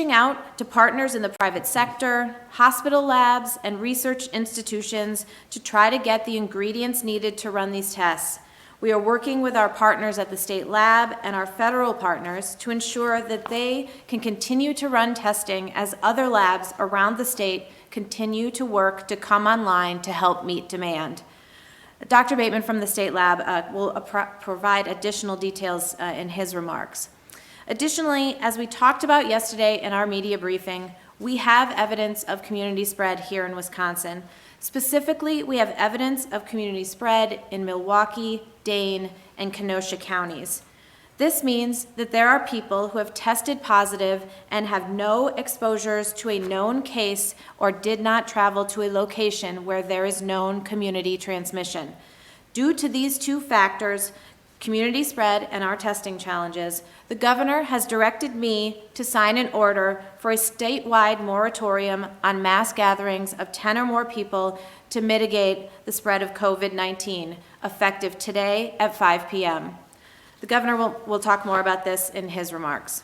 reaching out to partners in the private sector, hospital labs, and research institutions to try to get the ingredients needed to run these tests. We are working with our partners at the state lab and our federal partners to ensure that they can continue to run testing as other labs around the state continue to work to come online to help meet demand. Dr. Bateman from the state lab will provide additional details in his remarks. Additionally, as we talked about yesterday in our media briefing, we have evidence of community spread here in Wisconsin. Specifically, we have evidence of community spread in Milwaukee, Dane, and Kenosha counties. This means that there are people who have tested positive and have no exposures to a known case or did not travel to a location where there is known community transmission. Due to these two factors, community spread and our testing challenges, the governor has directed me to sign an order for a statewide moratorium on mass gatherings of 10 or more people to mitigate the spread of COVID-19, effective today at 5 p.m. The governor will talk more about this in his remarks.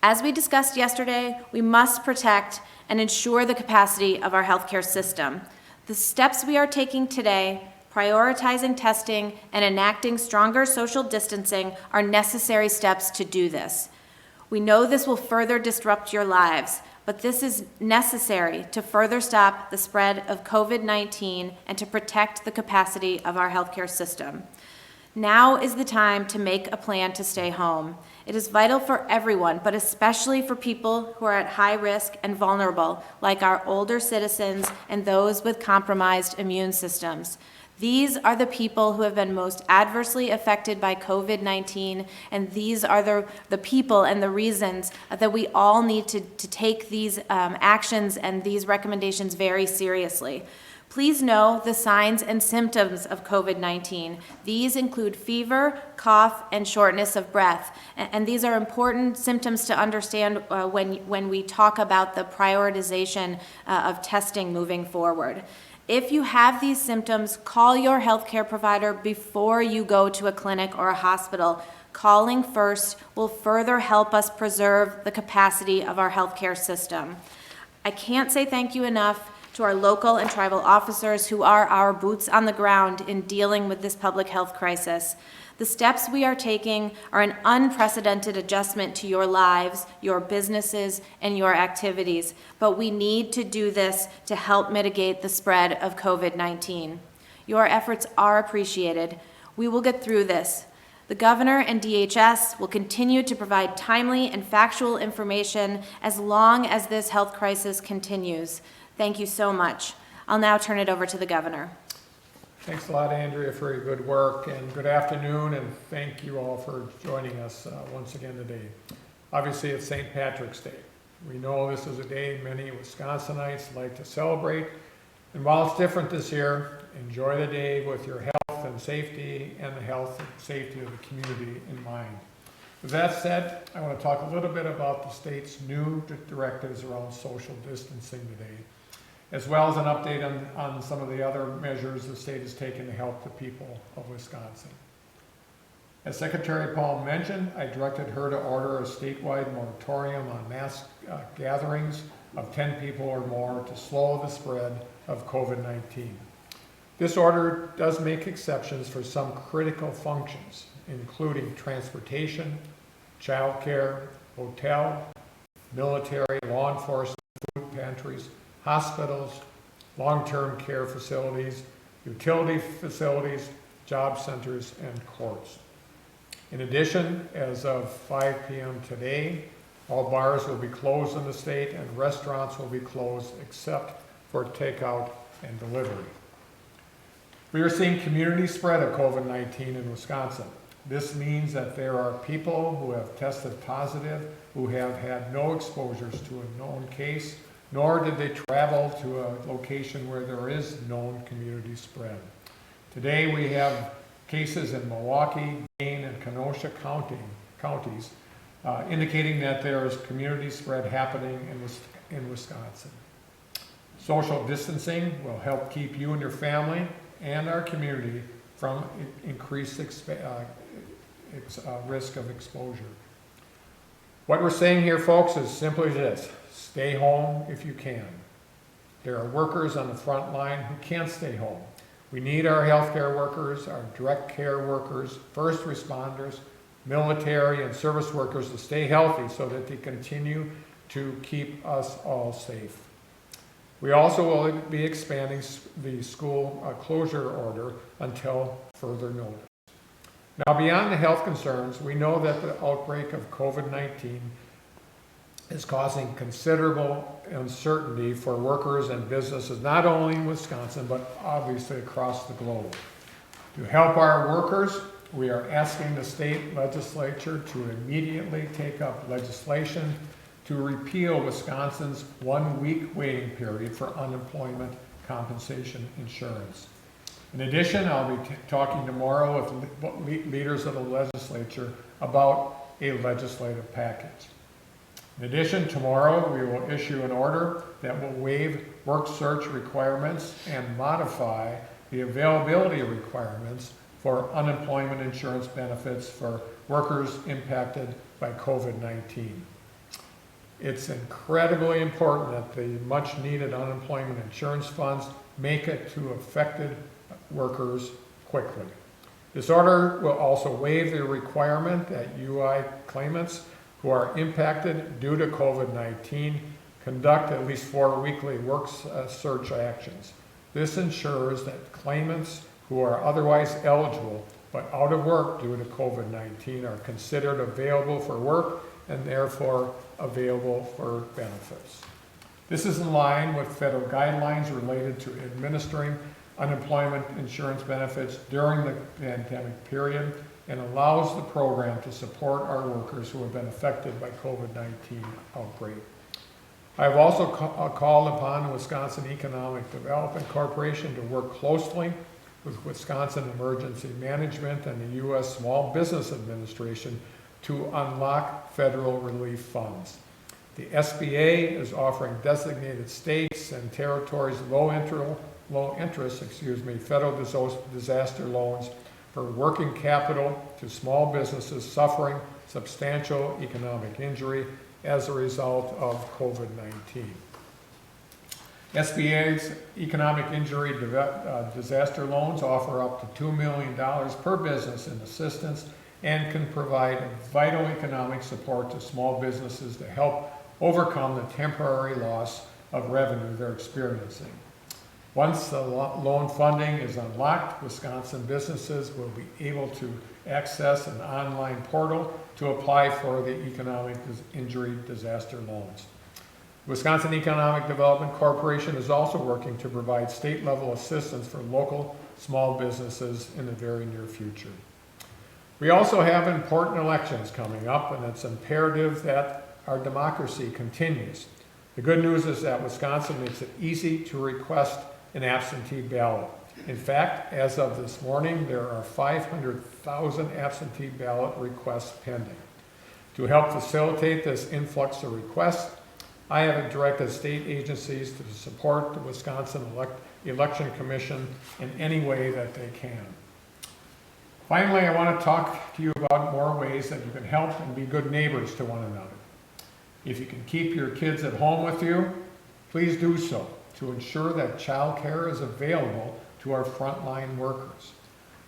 As we discussed yesterday, we must protect and ensure the capacity of our healthcare system. The steps we are taking today, prioritizing testing and enacting stronger social distancing, are necessary steps to do this. We know this will further disrupt your lives, but this is necessary to further stop the spread of COVID-19 and to protect the capacity of our healthcare system. Now is the time to make a plan to stay home. It is vital for everyone, but especially for people who are at high risk and vulnerable, like our older citizens and those with compromised immune systems. These are the people who have been most adversely affected by COVID-19, and these are the people and the reasons that we all need to take these actions and these recommendations very seriously. Please know the signs and symptoms of COVID-19. These include fever, cough, and shortness of breath. And these are important symptoms to understand when we talk about the prioritization of testing moving forward. If you have these symptoms, call your healthcare provider before you go to a clinic or a hospital. Calling first will further help us preserve the capacity of our healthcare system. I can't say thank you enough to our local and tribal officers who are our boots on the ground in dealing with this public health crisis. The steps we are taking are an unprecedented adjustment to your lives, your businesses, and your activities, but we need to do this to help mitigate the spread of COVID-19. Your efforts are appreciated. We will get through this. The governor and DHS will continue to provide timely and factual information as long as this health crisis continues. Thank you so much. I'll now turn it over to the governor. Thanks a lot, Andrea, for your good work, and good afternoon, and thank you all for joining us once again today. Obviously, it's St. Patrick's Day. We know this is a day many Wisconsinites like to celebrate, and while it's different this year, enjoy the day with your health and safety and the health and safety of the community in mind. With that said, I want to talk a little bit about the state's new directives around social distancing today, as well as an update on some of the other measures the state has taken to help the people of Wisconsin. As Secretary Paul mentioned, I directed her to order a statewide moratorium on mass gatherings of 10 people or more to slow the spread of COVID-19. This order does make exceptions for some critical functions, including transportation, childcare, hotel, military, law enforcement, food pantries, hospitals, long-term care facilities, utility facilities, job centers, and courts. In addition, as of 5 p.m. today, all bars will be closed in the state and restaurants will be closed except for takeout and delivery. We are seeing community spread of COVID-19 in Wisconsin. This means that there are people who have tested positive who have had no exposures to a known case, nor did they travel to a location where there is known community spread. Today we have cases in Milwaukee, Dane, and Kenosha counties indicating that there is community spread happening in Wisconsin. Social distancing will help keep you and your family and our community from increased risk of exposure. What we're saying here, folks, is simply this: stay home if you can. There are workers on the front line who can't stay home. We need our healthcare workers, our direct care workers, first responders, military and service workers to stay healthy so that they continue to keep us all safe. We also will be expanding the school closure order until further notice. Now, beyond the health concerns, we know that the outbreak of COVID-19 is causing considerable uncertainty for workers and businesses, not only in Wisconsin, but obviously across the globe. To help our workers, we are asking the state legislature to immediately take up legislation to repeal Wisconsin's 1-week waiting period for unemployment compensation insurance. In addition, I'll be talking tomorrow with leaders of the legislature about a legislative package. In addition, tomorrow we will issue an order that will waive work search requirements and modify the availability requirements for unemployment insurance benefits for workers impacted by COVID-19. It's incredibly important that the much needed unemployment insurance funds make it to affected workers quickly. This order will also waive the requirement that UI claimants who are impacted due to COVID-19 conduct at least 4 weekly work search actions. This ensures that claimants who are otherwise eligible but out of work due to COVID-19 are considered available for work and therefore available for benefits. This is in line with federal guidelines related to administering unemployment insurance benefits during the pandemic period and allows the program to support our workers who have been affected by COVID-19 outbreak. I have also called upon the Wisconsin Economic Development Corporation to work closely with Wisconsin Emergency Management and the U.S. Small Business Administration to unlock federal relief funds. The SBA is offering designated states and territories low interest, federal disaster loans for working capital to small businesses suffering substantial economic injury as a result of COVID-19. SBA's economic injury disaster loans offer up to $2 million per business in assistance and can provide vital economic support to small businesses to help overcome the temporary loss of revenue they're experiencing. Once the loan funding is unlocked, Wisconsin businesses will be able to access an online portal to apply for the economic injury disaster loans. Wisconsin Economic Development Corporation is also working to provide state-level assistance for local small businesses in the very near future. We also have important elections coming up, and it's imperative that our democracy continues. The good news is that Wisconsin makes it easy to request an absentee ballot. In fact, as of this morning, there are 500,000 absentee ballot requests pending. To help facilitate this influx of requests, I have directed state agencies to support the Wisconsin Election Commission in any way that they can. Finally, I want to talk to you about more ways that you can help and be good neighbors to one another. If you can keep your kids at home with you, please do so to ensure that child care is available to our frontline workers.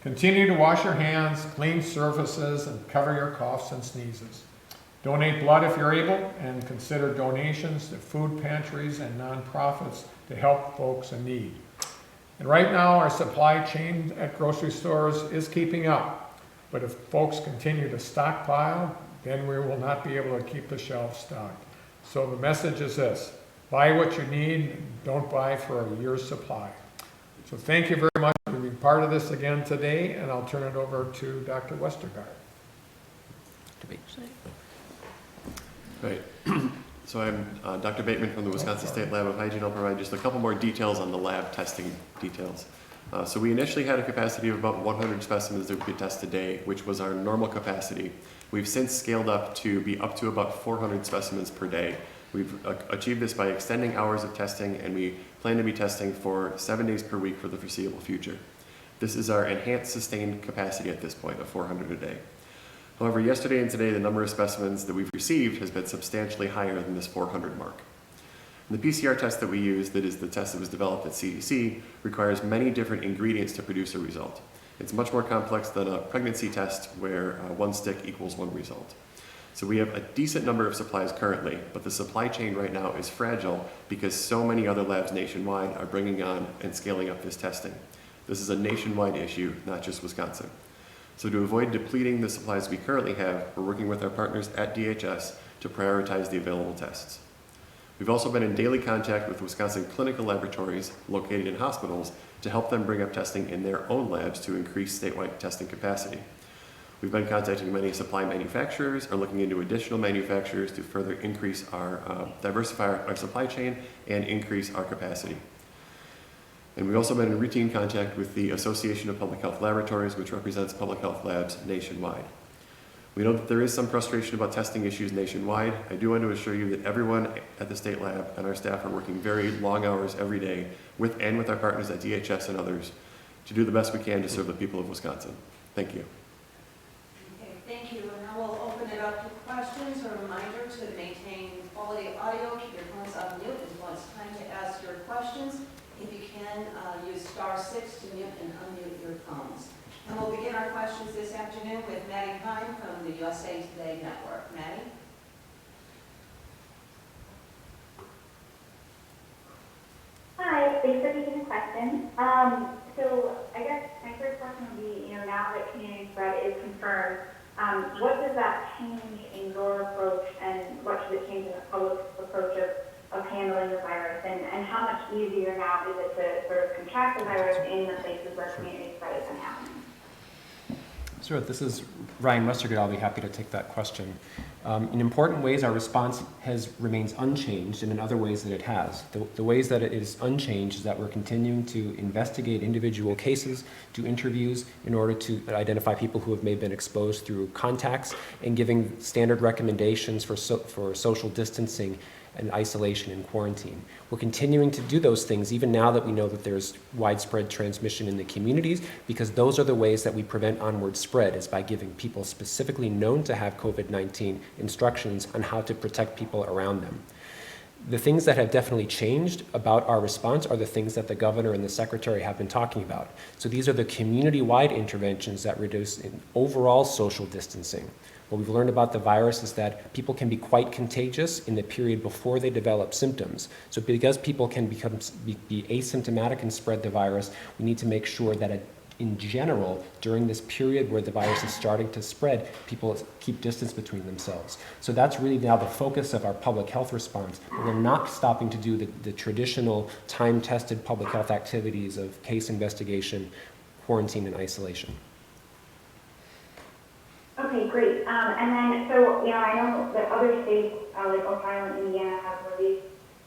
Continue to wash your hands, clean surfaces, and cover your coughs and sneezes. Donate blood if you're able, and consider donations to food pantries and nonprofits to help folks in need. And right now, our supply chain at grocery stores is keeping up. But if folks continue to stockpile, then we will not be able to keep the shelves stocked. So the message is this: buy what you need, don't buy for a year's supply. So thank you very much for being part of this again today, and I'll turn it over to Dr. Westergaard. Right. So I'm Dr. Bateman from the Wisconsin State Lab of Hygiene. I'll provide just a couple more details on the lab testing details. So we initially had a capacity of about 100 specimens that we could test a day, which was our normal capacity. We've since scaled up to be up to about 400 specimens per day. We've achieved this by extending hours of testing, and we plan to be testing for 7 days per week for the foreseeable future. This is our enhanced sustained capacity at this point of 400 a day. However, yesterday and today, the number of specimens that we've received has been substantially higher than this 400 mark. The PCR test that we use, that is the test that was developed at CDC, requires many different ingredients to produce a result. It's much more complex than a pregnancy test where one stick equals one result. So we have a decent number of supplies currently, but the supply chain right now is fragile because so many other labs nationwide are bringing on and scaling up this testing. This is a nationwide issue, not just Wisconsin. So to avoid depleting the supplies we currently have, we're working with our partners at DHS to prioritize the available tests. We've also been in daily contact with Wisconsin clinical laboratories located in hospitals to help them bring up testing in their own labs to increase statewide testing capacity. We've been contacting many supply manufacturers, are looking into additional manufacturers to further increase diversify our supply chain and increase our capacity. And we've also been in routine contact with the Association of Public Health Laboratories, which represents public health labs nationwide. We know that there is some frustration about testing issues nationwide. I do want to assure you that everyone at the state lab and our staff are working very long hours every day with our partners at DHS and others to do the best we can to serve the people of Wisconsin. Thank you. Okay, thank you. And now we'll open it up to questions. A reminder to maintain quality audio, keep your phones on mute until it's time to ask your questions. If you can, use *6 to mute and unmute your phones. And we'll begin our questions this afternoon with Maddie Hine from the USA Today Network. Maddie? Hi, thanks for taking the question. So I guess my first question would be, now that community spread is confirmed, what does that change in your approach and what should it change in the public's approach of handling the virus? And how much easier now is it to sort of contract the virus in the places where community spread isn't happening? Sure, this is Ryan Westergaard. I'll be happy to take that question. In important ways, our response remains unchanged, and in other ways that it has. The ways that it is unchanged is that we're continuing to investigate individual cases, do interviews in order to identify people who may have been exposed through contacts, and giving standard recommendations for social distancing and isolation and quarantine. We're continuing to do those things even now that we know that there's widespread transmission in the communities, because those are the ways that we prevent onward spread, is by giving people specifically known to have COVID-19 instructions on how to protect people around them. The things that have definitely changed about our response are the things that the governor and the secretary have been talking about. So these are the community-wide interventions that reduce in overall social distancing. What we've learned about the virus is that people can be quite contagious in the period before they develop symptoms. So because people can be asymptomatic and spread the virus, we need to make sure that in general, during this period where the virus is starting to spread, people keep distance between themselves. So that's really now the focus of our public health response. We're not stopping to do the traditional time-tested public health activities of case investigation, quarantine, and isolation. Okay, great. And then, so, I know that other states, like Ohio and Indiana, have released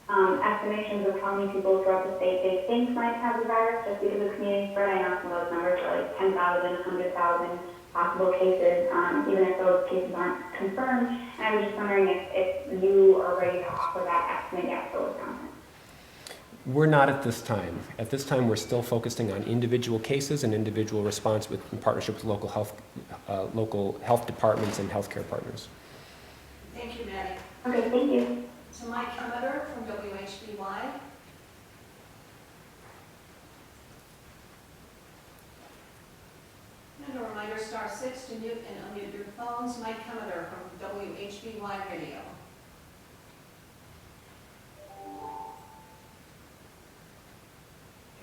estimations of how many people throughout the state they think might have the virus just because of community spread. I know some of those numbers are like 10,000, 100,000 possible cases, even if those cases aren't confirmed. And I was just wondering if you are ready to offer that estimate yet for Wisconsin. We're not at this time. At this time, we're still focusing on individual cases and individual response in partnership with local health departments and healthcare partners. Thank you, Maddie. Okay, thank you. So Mike Kemeter from WHBY. And a reminder, *6 to mute and unmute your phones. Mike Kemeter from WHBY Radio.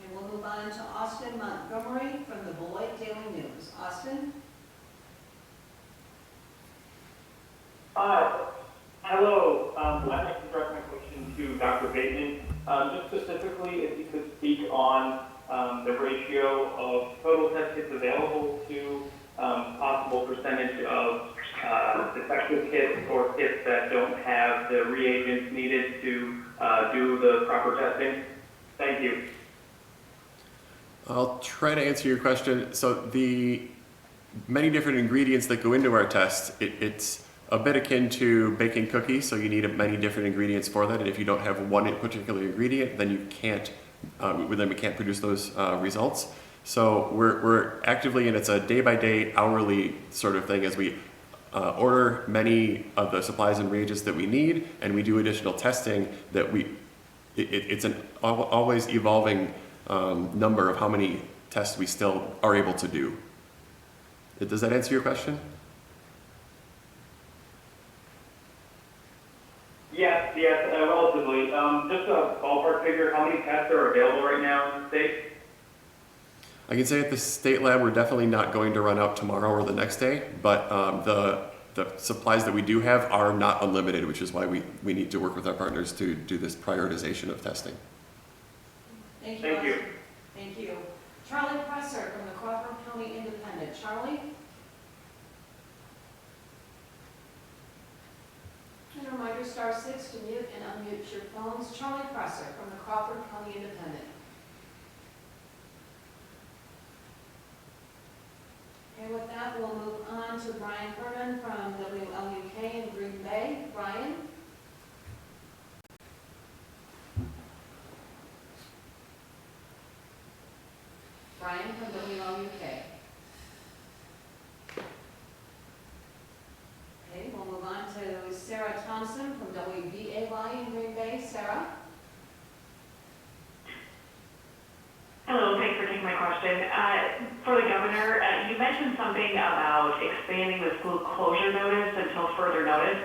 And we'll move on to Austin Montgomery from the Beloit Daily News. Austin? Hello. I'd like to direct my question to Dr. Bateman. Just specifically, if you could speak on the ratio of total test kits available to possible percentage of defective kits or kits that don't have the reagents needed to do the proper testing. Thank you. I'll try to answer your question. So the many different ingredients that go into our test, it's a bit akin to baking cookies, so you need many different ingredients for that, and if you don't have one particular ingredient, then we can't produce those results. So we're actively, and it's a day-by-day, hourly sort of thing as we order many of the supplies and reagents that we need, and we do additional testing that it's an always evolving number of how many tests we still are able to do. Does that answer your question? Yes, relatively. Just a ballpark figure, how many tests are available right now in the state? I can say at the state lab, we're definitely not going to run out tomorrow or the next day, but the supplies that we do have are not unlimited, which is why we need to work with our partners to do this prioritization of testing. Thank you. Thank you. Thank you. Charlie Presser from the Crawford County Independent. Charlie? And a reminder, star 6 to mute and unmute your phones. Charlie Presser from the Crawford County Independent. And with that, we'll move on to Brian Herman from WLUK in Green Bay. Brian? Brian from WLUK. Okay, we'll move on to Sarah Thompson from WBAY in Green Bay. Sarah? Hello, thanks for taking my question. For the governor, you mentioned something about expanding the school closure notice until further notice.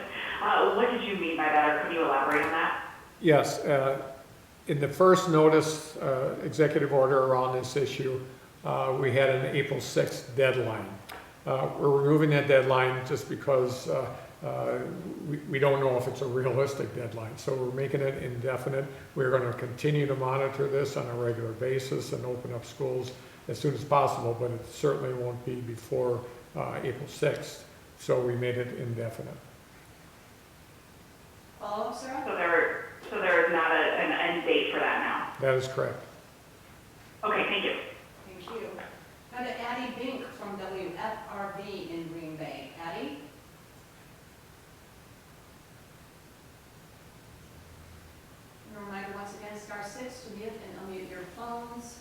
What did you mean by that, or could you elaborate on that? Yes, in the first notice, executive order around this issue, we had an April 6th deadline. We're removing that deadline just because we don't know if it's a realistic deadline. So we're making it indefinite. We're going to continue to monitor this on a regular basis and open up schools as soon as possible, but it certainly won't be before April 6th. So we made it indefinite. Follow-up, Sarah? So there is not an end date for that now? That is correct. Okay, thank you. Thank you. Now to Addie Bink from WFRB in Green Bay. Addie? And a reminder once again, star 6 to mute and unmute your phones.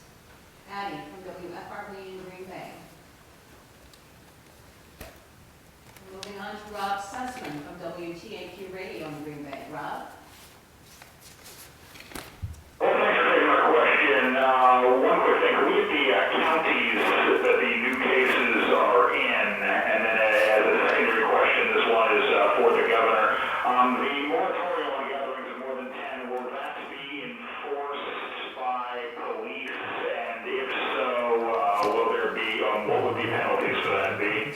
Addie from WFRB in Green Bay. Moving on to Rob Sussman from WTAQ Radio in Green Bay. Rob? Well, thanks for taking my question. One quick thing. Can we get the counties that the new cases are in? And then as a secondary question, this one is for the governor. The moratorium on gatherings of more than 10, will that be enforced by police? And if so, will there be, what would the penalties for that be?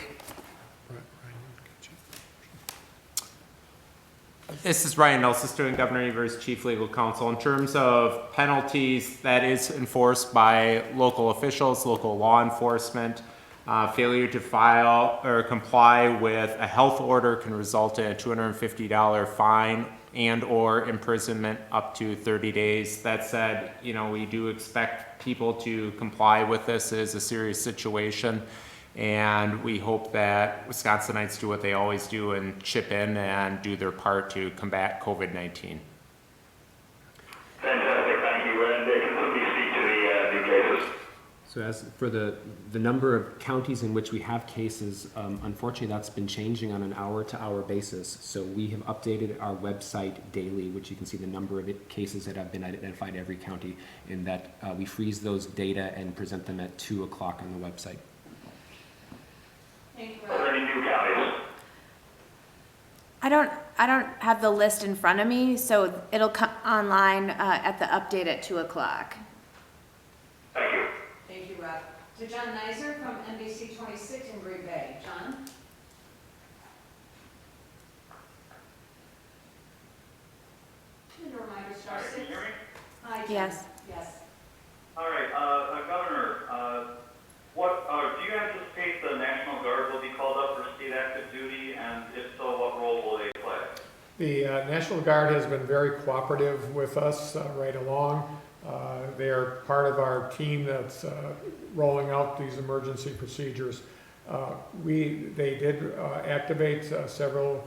This is Ryan Nelson, Student Governor Evers, Chief Legal Counsel. In terms of penalties, that is enforced by local officials, local law enforcement. Failure to file or comply with a health order can result in a $250 fine and or imprisonment up to 30 days. That said, we do expect people to comply with this. It is a serious situation. And we hope that Wisconsinites do what they always do and chip in and do their part to combat COVID-19. Fantastic, thank you. And can somebody speak to the new cases? So as for the number of counties in which we have cases, unfortunately that's been changing on an hour-to-hour basis. So we have updated our website daily, which you can see the number of cases that have been identified every county, in that we freeze those data and present them at 2 o'clock on the website. Thank you, Are there Rob. any new counties? I don't have the list in front of me, so it'll come online at the update at 2 o'clock. Thank you. Thank you, Rob. To John Nizer from NBC 26 in Green Bay. John? And a reminder, star 6. Can you hear me? Hi, John. Yes. Yes. All right, Governor, do you anticipate the National Guard will be called up for state active duty, and if so, what role will they play? The National Guard has been very cooperative with us right along. They are part of our team that's rolling out these emergency procedures. They did activate several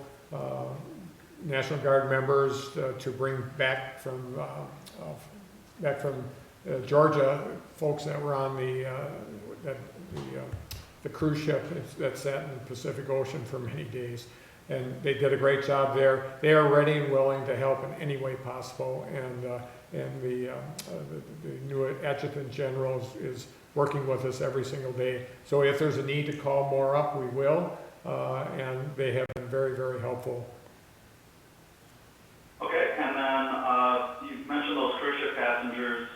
National Guard members to bring back from Georgia, folks that were on the the cruise ship that sat in the Pacific Ocean for many days. And they did a great job there. They are ready and willing to help in any way possible. And the new adjutant general is working with us every single day. So if there's a need to call more up, we will. And they have been very, very helpful. Okay, and then you mentioned those cruise ship passengers.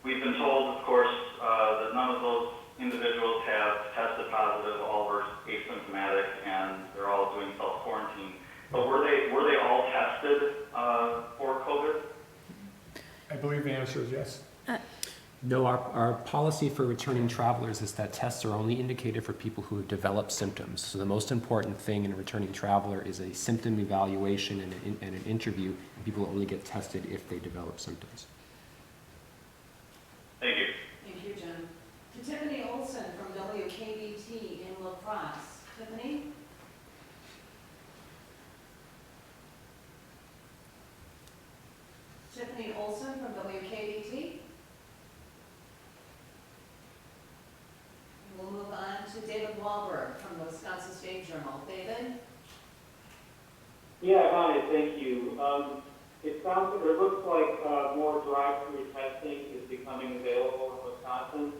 We've been told, of course, that none of those individuals have tested positive. All were asymptomatic, and they're all doing self-quarantine. But were they all tested for COVID? I believe the answer is yes. No, our policy for returning travelers is that tests are only indicated for people who have developed symptoms. So the most important thing in a returning traveler is a symptom evaluation and an interview. And people only get tested if they develop symptoms. Thank you. Thank you, Jim. To Tiffany Olson from WKBT in La Crosse. Tiffany? Tiffany Olson from WKBT. We'll move on to David Wahlberg from the Wisconsin State Journal. David? Yeah, hi, thank you. It looks like more drive-through testing is becoming available in Wisconsin.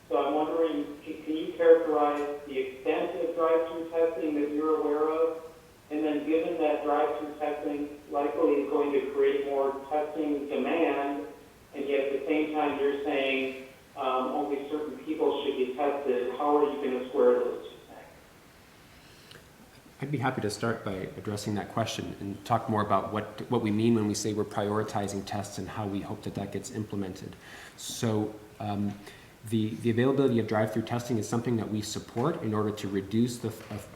So I'm wondering, can you characterize the extent of drive-through testing that you're aware of? And then given that drive-through testing likely is going to create more testing demand, and yet at the same time you're saying only certain people should be tested, how are you going to square those two things? I'd be happy to start by addressing that question and talk more about what we mean when we say we're prioritizing tests and how we hope that that gets implemented. So the availability of drive-through testing is something that we support in order to reduce the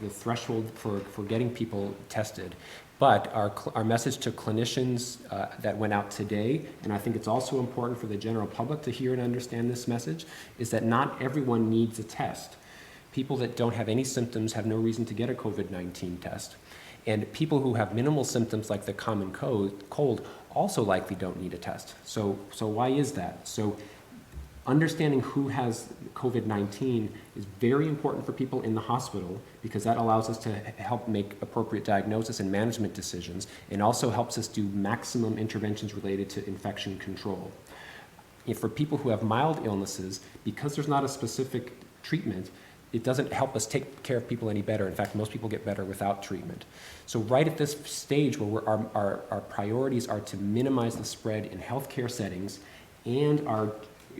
threshold for getting people tested. But our message to clinicians that went out today, and I think it's also important for the general public to hear and understand this message, is that not everyone needs a test. People that don't have any symptoms have no reason to get a COVID-19 test. And people who have minimal symptoms like the common cold also likely don't need a test. So why is that? So understanding who has COVID-19 is very important for people in the hospital because that allows us to help make appropriate diagnosis and management decisions and also helps us do maximum interventions related to infection control. For people who have mild illnesses, because there's not a specific treatment, it doesn't help us take care of people any better. In fact, most people get better without treatment. So right at this stage where our priorities are to minimize the spread in healthcare settings, and our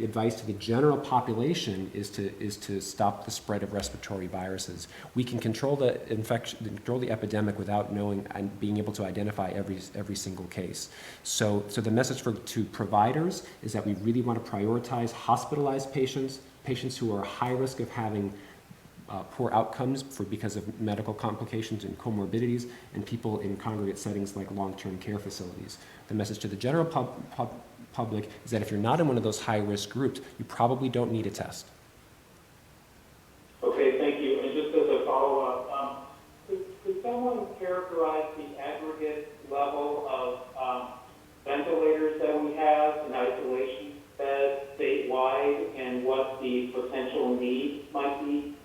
advice to the general population is to stop the spread of respiratory viruses. We can control the infection, control the epidemic without knowing and being able to identify every single case. So the message to providers is that we really want to prioritize hospitalized patients who are high risk of having poor outcomes because of medical complications and comorbidities, and people in congregate settings like long-term care facilities. The message to the general public is that if you're not in one of those high-risk groups, you probably don't need a test. Okay, thank you. And just as a follow-up, could someone characterize the aggregate level of ventilators that we have in isolation beds statewide and what the potential need might be?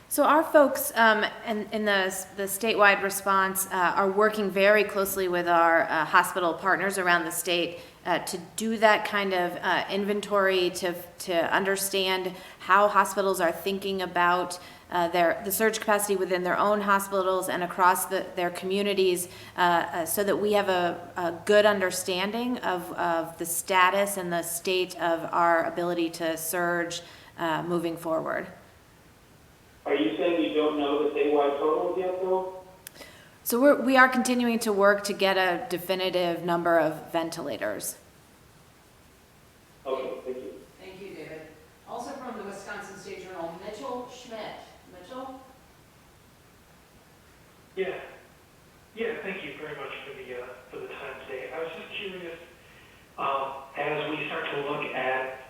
So our folks in the statewide response are working very closely with our hospital partners around the state to do that kind of inventory, to understand how hospitals are thinking about the surge capacity within their own hospitals and across their communities, so that we have a good understanding of the status and the state of our ability to surge moving forward. Are you saying you don't know the statewide totals yet, though? So we are continuing to work to get a definitive number of ventilators. Okay, thank you. Thank you, David. Also from the Wisconsin State Journal, Mitchell Schmidt. Mitchell? Yeah, thank you very much for the time today. I was just curious, as we start to look at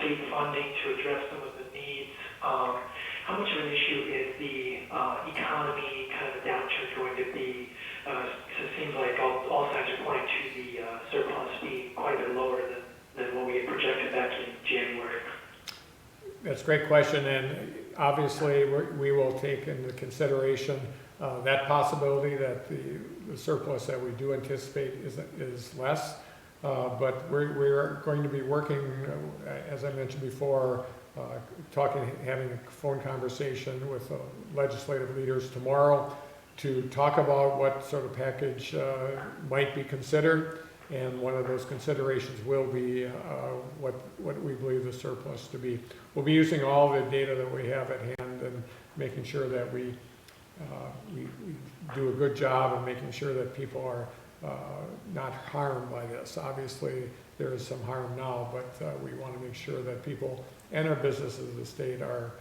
state funding to address some of the needs, how much of an issue is the economy kind of a downturn going to be? So it seems like all signs are pointing to the surplus being quite a bit lower than what we had projected back in January. That's a great question, and obviously, we will take into consideration that possibility that the surplus that we do anticipate is less. But we're going to be working, as I mentioned before, having a phone conversation with legislative leaders tomorrow to talk about what sort of package might be considered. And one of those considerations will be what we believe the surplus to be. We'll be using all the data that we have at hand and making sure that we do a good job of making sure that people are not harmed by this. Obviously, there is some harm now, but we want to make sure that people and our businesses of the state are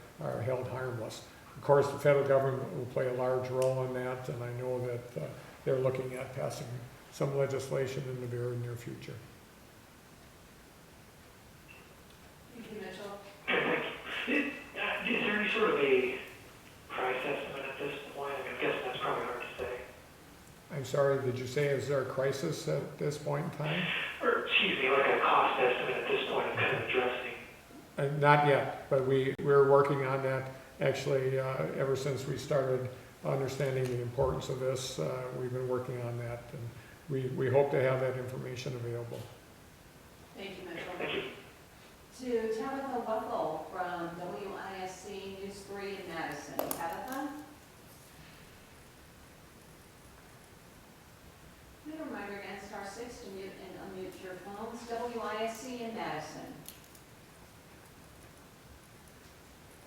held harmless. Of course, the federal government will play a large role in that, and I know that they're looking at passing some legislation in the very near future. Thank you, Mitchell. Okay, thank you. Is there any sort of a price estimate at this point? I mean, I'm guessing that's probably hard to say. I'm sorry, did you say is there a crisis at this point in time? Or, excuse me, like a cost estimate at this point of kind of addressing? Not yet, but we're working on that. Actually, ever since we started understanding the importance of this, we've been working on that, and we hope to have that information available. Thank you, Mitchell. Thank you. To Tabitha Wuffel from WISC News 3 in Madison. Tabitha? May I remind you again, *6 to mute and unmute your phones. WISC in Madison.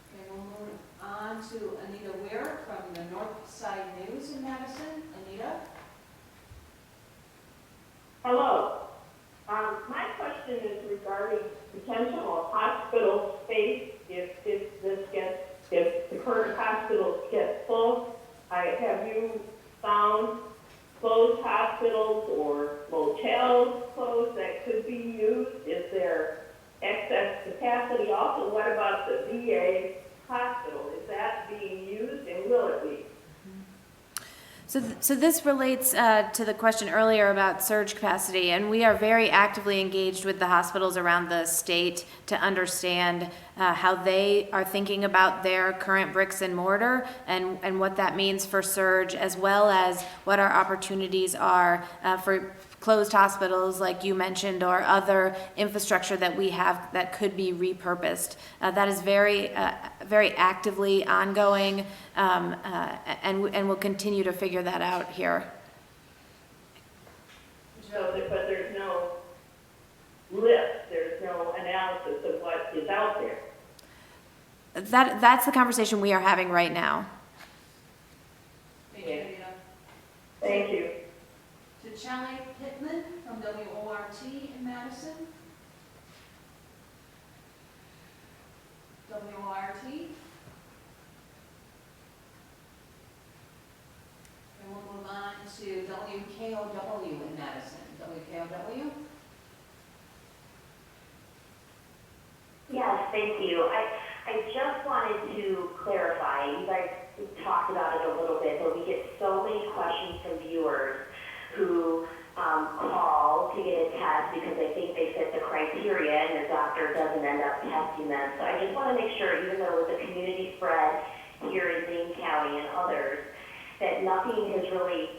Okay, we'll move on to Anita Weir from the Northside News in Madison. Anita? Hello. My question is regarding potential hospital space if the current hospitals get full. Have you found closed hospitals or motels closed that could be used? Is there excess capacity? Also, what about the VA hospital? Is that being used, and will it be? So this relates to the question earlier about surge capacity, and we are very actively engaged with the hospitals around the state to understand how they are thinking about their current bricks and mortar and what that means for surge, as well as what our opportunities are for closed hospitals like you mentioned, or other infrastructure that we have that could be repurposed. That is very actively ongoing, and we'll continue to figure that out here. So, but there's no list, there's no analysis of what is out there. That's the conversation we are having right now. Thank you, Anita. Thank you. To Charlie Pittman from WORT in Madison. WORT. And we'll move on to WKOW in Madison. WKOW. Yes, thank you. I just wanted to clarify, you guys talked about it a little bit, but we get so many questions from viewers who call to get a test because they think they fit the criteria and their doctor doesn't end up testing them. So I just want to make sure, even though with the community spread here in Dane County and others, that nothing has really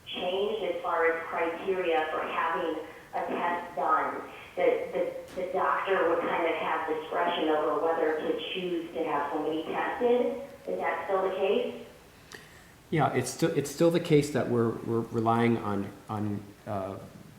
changed as far as criteria for having a test done. That the doctor would kind of have discretion over whether to choose to have somebody tested. Is that still the case? Yeah, it's still the case that we're relying on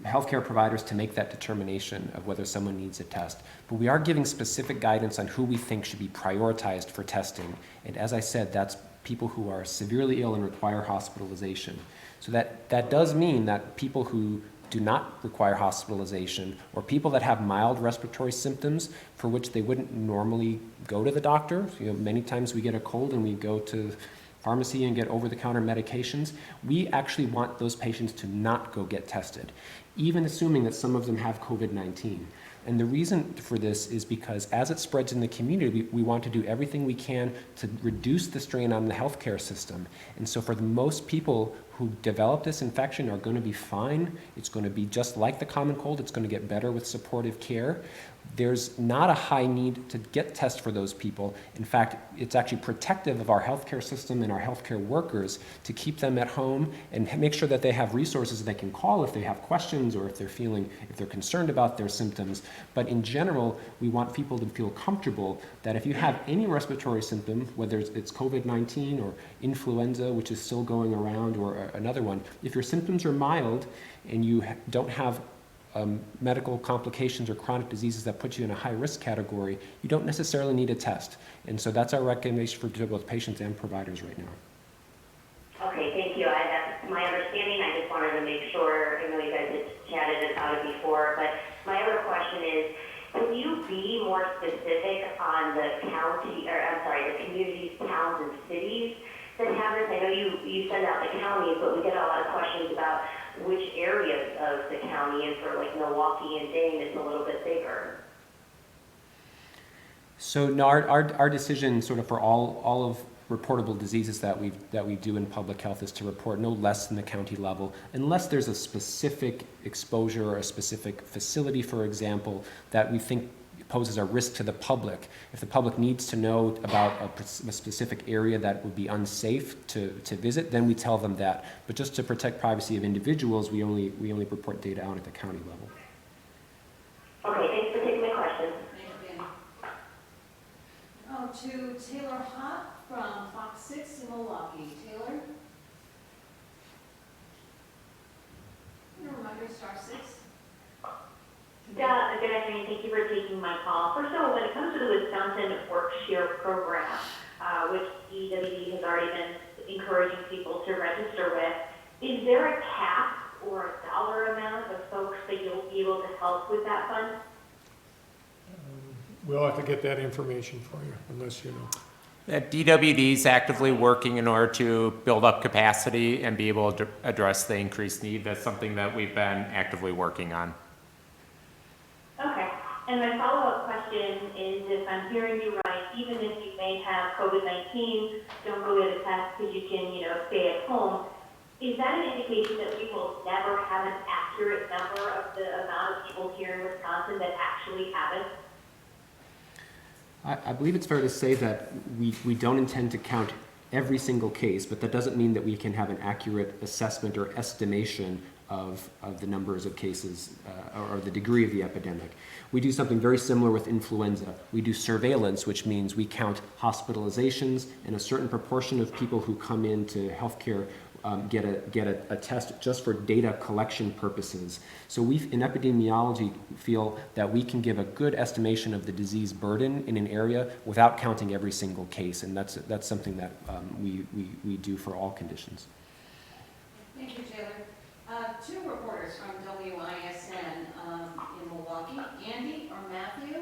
healthcare providers to make that determination of whether someone needs a test. But we are giving specific guidance on who we think should be prioritized for testing. And as I said, that's people who are severely ill and require hospitalization. So that does mean that people who do not require hospitalization, or people that have mild respiratory symptoms for which they wouldn't normally go to the doctor. You know, many times we get a cold and we go to pharmacy and get over-the-counter medications. We actually want those patients to not go get tested, even assuming that some of them have COVID-19. And the reason for this is because as it spreads in the community, we want to do everything we can to reduce the strain on the healthcare system. And so for the most people who develop this infection are going to be fine. It's going to be just like the common cold. It's going to get better with supportive care. There's not a high need to get tests for those people. In fact, it's actually protective of our healthcare system and our healthcare workers to keep them at home and make sure that they have resources they can call if they have questions or if they're concerned about their symptoms. But in general, we want people to feel comfortable that if you have any respiratory symptom, whether it's COVID-19 or influenza, which is still going around, or another one, if your symptoms are mild and you don't have medical complications or chronic diseases that put you in a high-risk category, you don't necessarily need a test. And so that's our recommendation for both patients and providers right now. Okay, thank you. That's my understanding. I just wanted to make sure. I know you guys had chatted about it before, but my other question is, can you be more specific on the communities, towns, and cities that have this? I know you send out the counties, but we get a lot of questions about which areas of the county, and for like Milwaukee and Dane, it's a little bit bigger. So no, our decision sort of for all of reportable diseases that we do in public health is to report no less than the county level, unless there's a specific exposure or a specific facility, for example, that we think poses a risk to the public. If the public needs to know about a specific area that would be unsafe to visit, then we tell them that. But just to protect privacy of individuals, we only report data out at the county level. Okay, thanks for taking my question. Thank you, Dan. To Taylor Hott from Fox 6 in Milwaukee. Taylor? Reminder, *6. Yeah, good afternoon. Thank you for taking my call. First of all, when it comes to the Wisconsin Work Share program, which EWD has already been encouraging people to register with, is there a cap or a dollar amount of folks that you'll be able to help with that fund? We'll have to get that information for you, unless you know. DWD is actively working in order to build up capacity and be able to address the increased need. That's something that we've been actively working on. Okay. And my follow-up question is, if I'm hearing you right, even if you may have COVID-19, don't go get a test because you can, stay at home. Is that an indication that we will never have an accurate number of the amount of people here in Wisconsin that actually have it? I believe it's fair to say that we don't intend to count every single case, but that doesn't mean that we can have an accurate assessment or estimation of the numbers of cases or the degree of the epidemic. We do something very similar with influenza. We do surveillance, which means we count hospitalizations, and a certain proportion of people who come into healthcare get a test just for data collection purposes. So we, in epidemiology, feel that we can give a good estimation of the disease burden in an area without counting every single case, and that's something that we do for all conditions. Thank you, Taylor. Two reporters from WISN in Milwaukee, Andy or Matthew?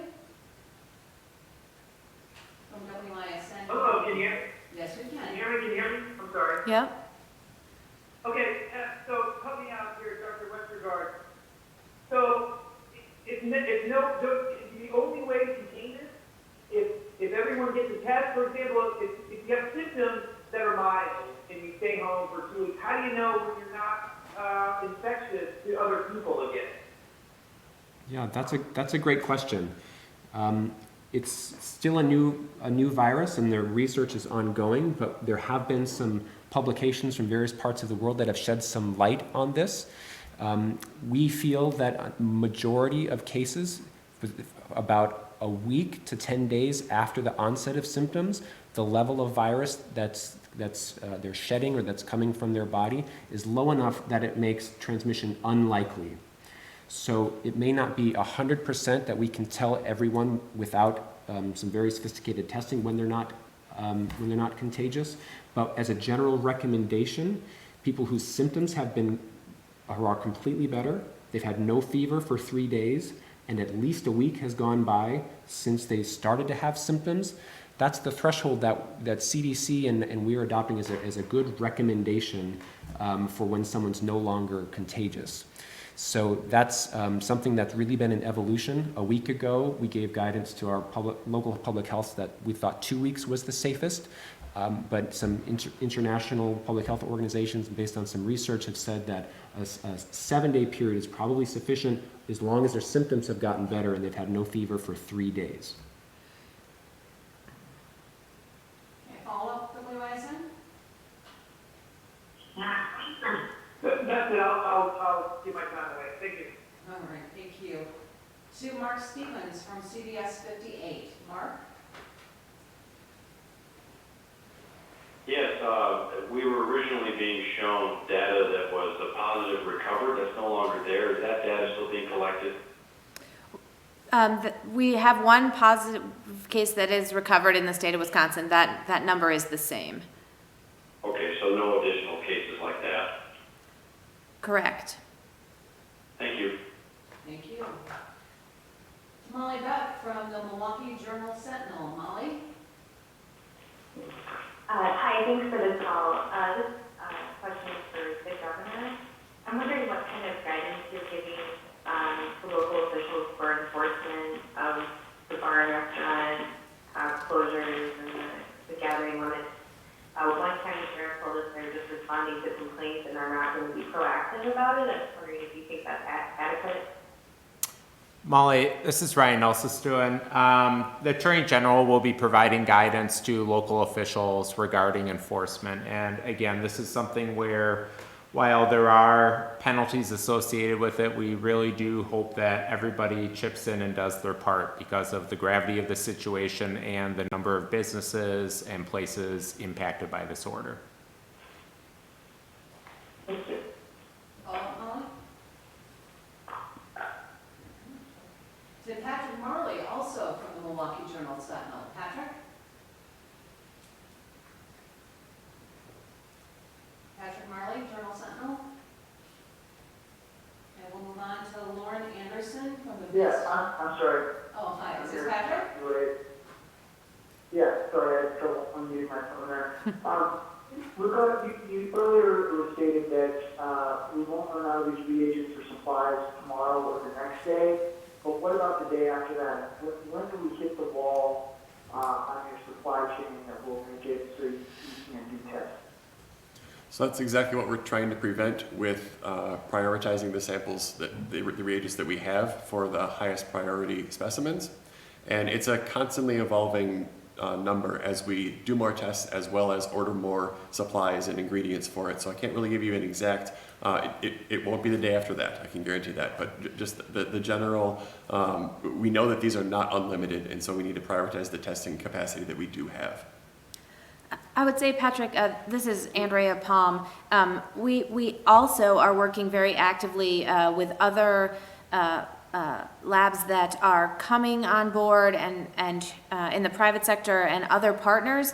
From WISN. Hello, can you hear me? Yes, we can. Can you hear me? I'm sorry. Yep. Okay, so help me out here, Dr. Westergaard. So, the only way to contain this, if everyone gets a test, for example, if you have symptoms that are mild and you stay home for 2 weeks, how do you know when you're not infectious to other people again? Yeah, that's a great question. It's still a new virus, and the research is ongoing, but there have been some publications from various parts of the world that have shed some light on this. We feel that a majority of cases, about a week to 10 days after the onset of symptoms, the level of virus that's they're shedding or that's coming from their body is low enough that it makes transmission unlikely. So it may not be 100% that we can tell everyone without some very sophisticated testing when they're not contagious. But as a general recommendation, people whose symptoms are completely better, they've had no fever for 3 days, and at least a week has gone by since they started to have symptoms, that's the threshold that CDC and we're adopting as a good recommendation for when someone's no longer contagious. So that's something that's really been an evolution. A week ago, we gave guidance to our local public health that we thought 2 weeks was the safest. But some international public health organizations, based on some research, have said that a 7-day period is probably sufficient as long as their symptoms have gotten better and they've had no fever for 3 days. Okay, follow-up, Billy Wisen? That's it, I'll give my time away, thank you. All right, thank you. To Mark Stevens from CBS 58. Mark? Yes, we were originally being shown data that was a positive recovered. That's no longer there. Is that data still being collected? We have one positive case that is recovered in the state of Wisconsin. That number is the same. Okay, so no additional cases like that. Correct. Thank you. Thank you. Molly Beck from the Milwaukee Journal-Sentinel. Molly? Hi, thanks for this call. This question is for the governor. I'm wondering what kind of guidance you're giving to local officials for enforcement of the bar and restaurant closures and the gathering limits. One county sheriff told us they're just responding to complaints and are not going to be proactive about it. I'm just wondering if you think that's adequate. Molly, this is Ryan Elsistuin. The Attorney General will be providing guidance to local officials regarding enforcement. And again, this is something where, while there are penalties associated with it, we really do hope that everybody chips in and does their part because of the gravity of the situation and the number of businesses and places impacted by this order. Thank you. Molly? To Patrick Marley, also from the Milwaukee Journal-Sentinel. Patrick? Patrick Marley, Journal-Sentinel. And we'll move on to Lauren Anderson from the... Yeah, I'm sorry. Oh, hi, is this Patrick? Great. Yeah, sorry, I had trouble unmuting my phone there. You earlier stated that we won't run out of these reagents or supplies tomorrow or the next day, but what about the day after that? When do we hit the wall on your supply chain that will make it so you can do tests? So that's exactly what we're trying to prevent with prioritizing the samples, the reagents that we have for the highest priority specimens. And it's a constantly evolving number as we do more tests as well as order more supplies and ingredients for it. So I can't really give you an exact, it won't be the day after that, I can guarantee that. But just the general, we know that these are not unlimited, and so we need to prioritize the testing capacity that we do have. I would say, Patrick, this is Andrea Palm. We also are working very actively with other labs that are coming on board and in the private sector and other partners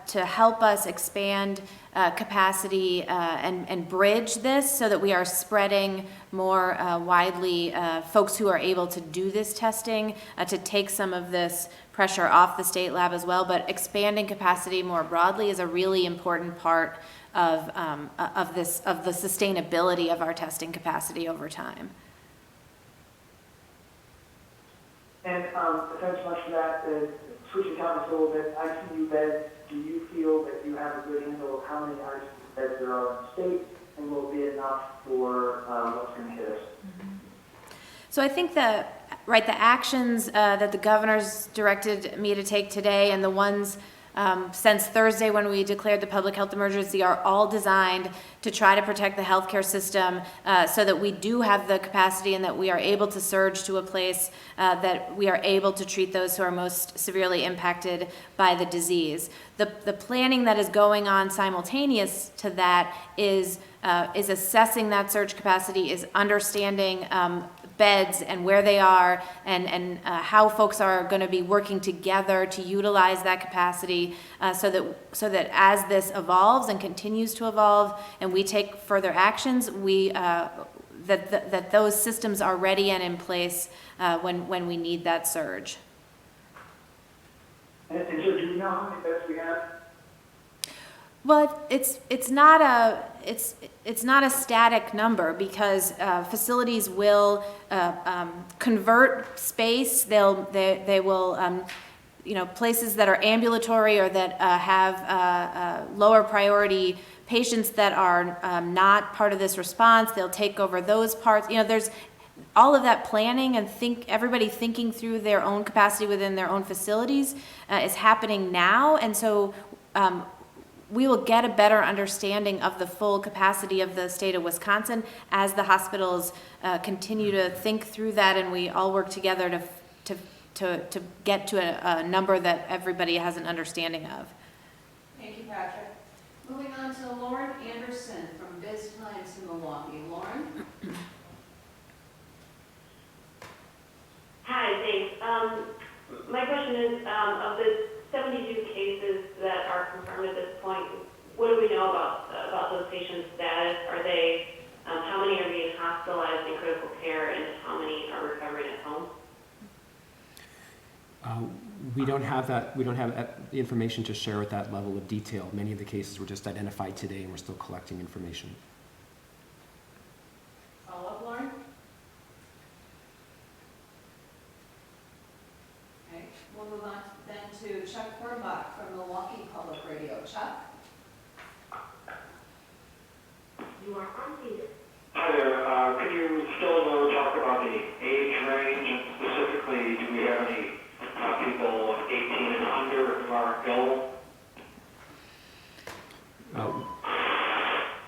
to help us expand capacity and bridge this so that we are spreading more widely folks who are able to do this testing to take some of this pressure off the state lab as well. But expanding capacity more broadly is a really important part of the sustainability of our testing capacity over time. And thanks so much for that. Switching topics a little bit, ICU beds, do you feel that you have a good handle of how many ICU beds there are in the state, and will it be enough for what's going to hit us? So I think the actions that the governor's directed me to take today and the ones since Thursday when we declared the public health emergency are all designed to try to protect the healthcare system so that we do have the capacity and that we are able to surge to a place that we are able to treat those who are most severely impacted by the disease. The planning that is going on simultaneous to that is assessing that surge capacity, is understanding beds and where they are and how folks are going to be working together to utilize that capacity so that as this evolves and continues to evolve and we take further actions, that those systems are ready and in place when we need that surge. And so do we know how many beds we have? Well, it's not a static number because facilities will convert space. They will places that are ambulatory or that have lower priority patients that are not part of this response, they'll take over those parts. There's all of that planning and everybody thinking through their own capacity within their own facilities is happening now. And so we will get a better understanding of the full capacity of the state of Wisconsin as the hospitals continue to think through that, and we all work together to get to a number that everybody has an understanding of. Thank you, Patrick. Moving on to Lauren Anderson from Biz Times in Milwaukee. Lauren? Hi, thanks. My question is, of the 72 cases that are confirmed at this point, what do we know about those patients' status? Are they, how many are being hospitalized in critical care, and how many are recovering at home? We don't have that. We don't have the information to share at that level of detail. Many of the cases were just identified today, and we're still collecting information. Follow up, Lauren? Okay, we'll move on then to Chuck Hornbach from Milwaukee Public Radio. Chuck? You are unmuted. Hi there. Could you still talk about the age range, and specifically, do we have any people 18 and under who are available?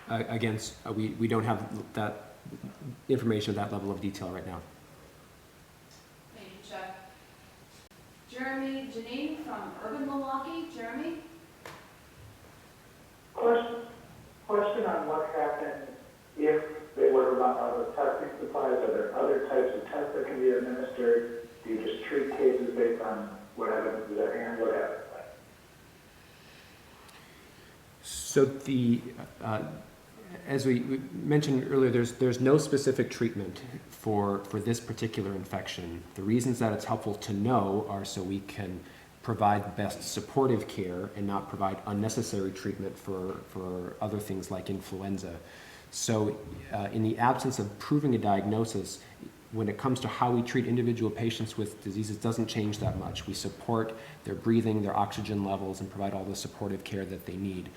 Again, we don't have that information at that level of detail right now. Thank you, Chuck. Jeremy Janine from Urban Milwaukee. Jeremy? Question on what happens if they were to run out of testing supplies. Are there other types of tests that can be administered? Do you just treat cases based on what evidence is at hand? What happens? So as we mentioned earlier, there's no specific treatment for this particular infection. The reasons that it's helpful to know are so we can provide best supportive care and not provide unnecessary treatment for other things like influenza. So in the absence of proving a diagnosis, when it comes to how we treat individual patients with diseases, it doesn't change that much. We support their breathing, their oxygen levels, and provide all the supportive care that they need.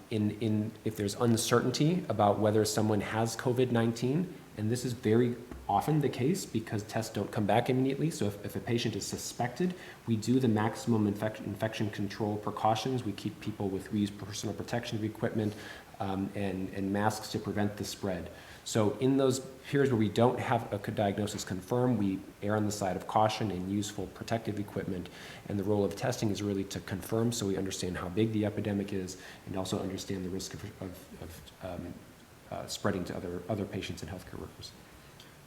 If there's uncertainty about whether someone has COVID-19, and this is very often the case because tests don't come back immediately, so if a patient is suspected, we do the maximum infection control precautions. We keep people we use personal protective equipment and masks to prevent the spread. So in those periods where we don't have a diagnosis confirmed, we err on the side of caution and use full protective equipment. And the role of testing is really to confirm so we understand how big the epidemic is and also understand the risk of spreading to other patients and healthcare workers.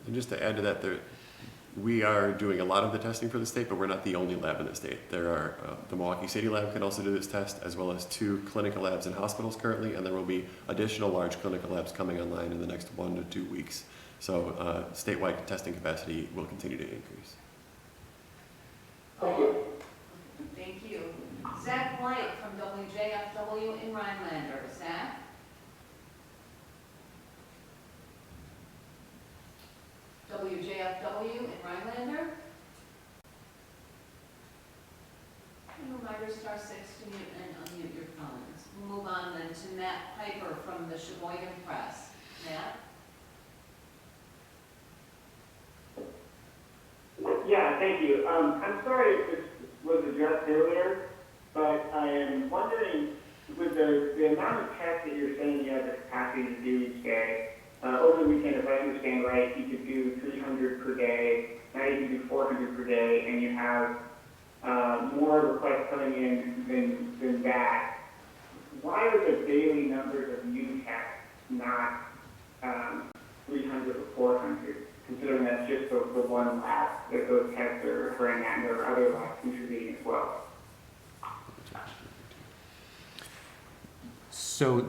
And just to add to that, we are doing a lot of the testing for the state, but we're not the only lab in the state. There are, the Milwaukee City lab can also do this test, as well as 2 clinical labs in hospitals currently, and there will be additional large clinical labs coming online in the next 1 to 2 weeks. So statewide testing capacity will continue to increase. Thank you. Thank you. Zach White from WJFW in Rhinelander. Zach? WJFW in Rhinelander. And reminder, *6 to mute and unmute your phones. We'll move on then to Matt Piper from the Sheboygan Press. Matt? Yeah, thank you. I'm sorry if this was addressed earlier, but I am wondering, with the amount of tests that you're saying you have the capacity to do each day, over the weekend, if I understand right, you could do 300 per day, now you can do 400 per day, and you have more requests coming in than that. Why are the daily numbers of new tests not 300 or 400, considering that's just the one lab that those tests are occurring at, and there are other labs contributing as well? So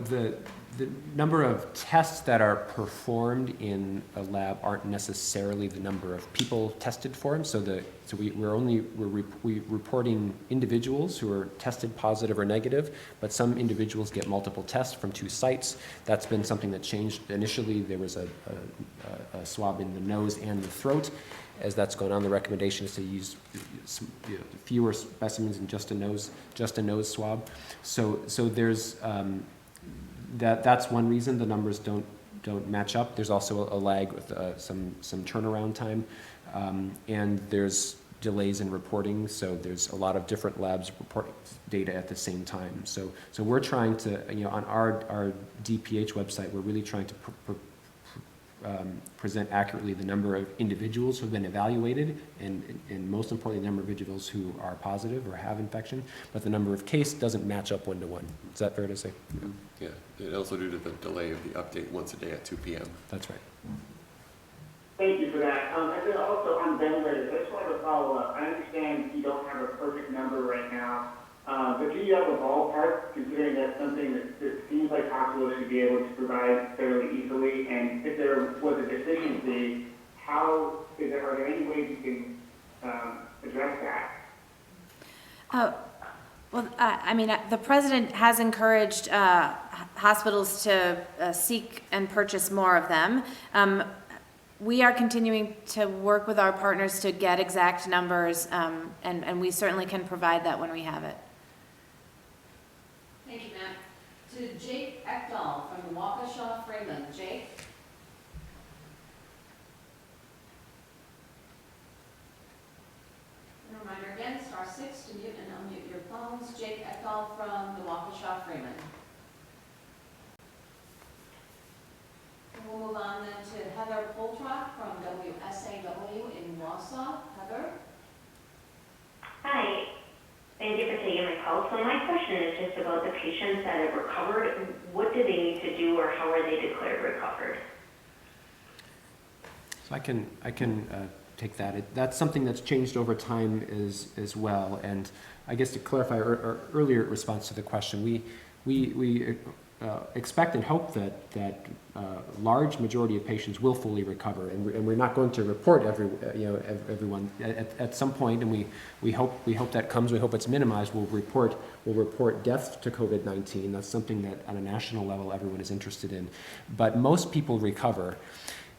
the number of tests that are performed in a lab aren't necessarily the number of people tested for them. So we're reporting individuals who are tested positive or negative, but some individuals get multiple tests from 2 sites. That's been something that changed. Initially, there was a swab in the nose and the throat. As that's going on, the recommendation is to use fewer specimens in just a nose swab. So there's that's one reason the numbers don't match up. There's also a lag with some turnaround time, and there's delays in reporting. So there's a lot of different labs reporting data at the same time. So we're trying to, on our DPH website, we're really trying to present accurately the number of individuals who have been evaluated, and most importantly, the number of individuals who are positive or have infection, but the number of cases doesn't match up 1-to-1. Is that fair to say? Yeah, and also due to the delay of the update once a day at 2 p.m. That's right. Thank you for that. And then also on ventilators, I just wanted to follow up. I understand you don't have a perfect number right now, but do you have a ballpark, considering that's something that seems like hospitals should be able to provide fairly easily? And if there was a deficiency, are there any ways you can address that? The president has encouraged hospitals to seek and purchase more of them. We are continuing to work with our partners to get exact numbers, and we certainly can provide that when we have it. Thank you, Matt. To Jake Ekdahl from Waukesha Freeman. Jake? And a reminder again, *6 to mute and unmute your phones. Jake Ekdahl from the Waukesha Freeman. And we'll move on then to Heather Poltrock from WSAW in Wausau. Heather? Hi. Thank you for taking my call. So my question is just about the patients that have recovered. What do they need to do, or how are they declared recovered? So I can take that. That's something that's changed over time as well. And I guess to clarify our earlier response to the question, we expect and hope that large majority of patients will fully recover, and we're not going to report everyone at some point, and we hope that comes. We hope it's minimized. We'll report deaths to COVID-19. That's something that on a national level everyone is interested in, but most people recover.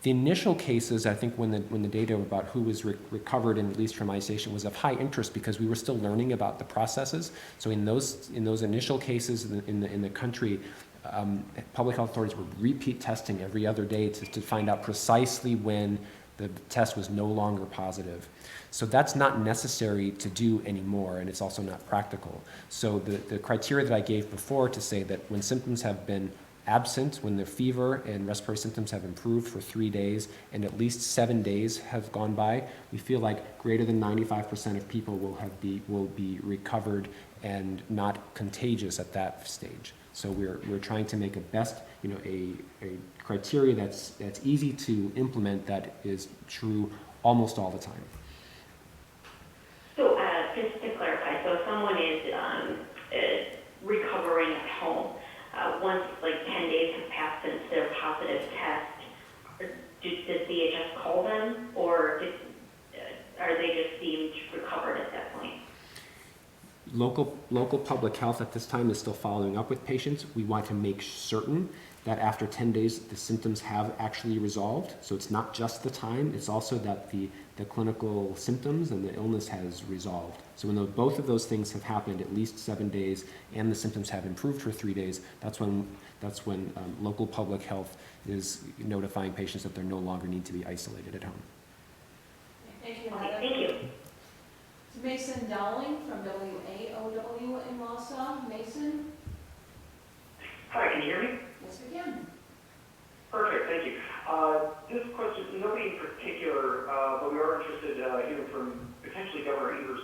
The initial cases, I think, when the data about who was recovered and released from isolation was of high interest because we were still learning about the processes. So in those initial cases in the country, public health authorities were repeat testing every other day to find out precisely when the test was no longer positive. So that's not necessary to do anymore, and it's also not practical. So the criteria that I gave before to say that when symptoms have been absent, when the fever and respiratory symptoms have improved for 3 days and at least 7 days have gone by, we feel like greater than 95% of people will be recovered and not contagious at that stage. So we're trying to make a criteria that's easy to implement, that is true almost all the time. So just to clarify, so if someone is recovering at home, once 10 days have passed since their positive test, does DHS call them, or are they just deemed recovered at that point? Local public health at this time is still following up with patients. We want to make certain that after 10 days the symptoms have actually resolved. So it's not just the time, it's also that the clinical symptoms and the illness has resolved. So when both of those things have happened, at least 7 days, and the symptoms have improved for 3 days, that's when local public health is notifying patients that they no longer need to be isolated at home. Thank you, Okay, Heather. thank you. To Mason Dowling from WAOW in Wausau. Mason? Hi, can you hear me? Yes, we can. Perfect, thank you. This question, nobody in particular, but we are interested hearing from potentially Governor Evers.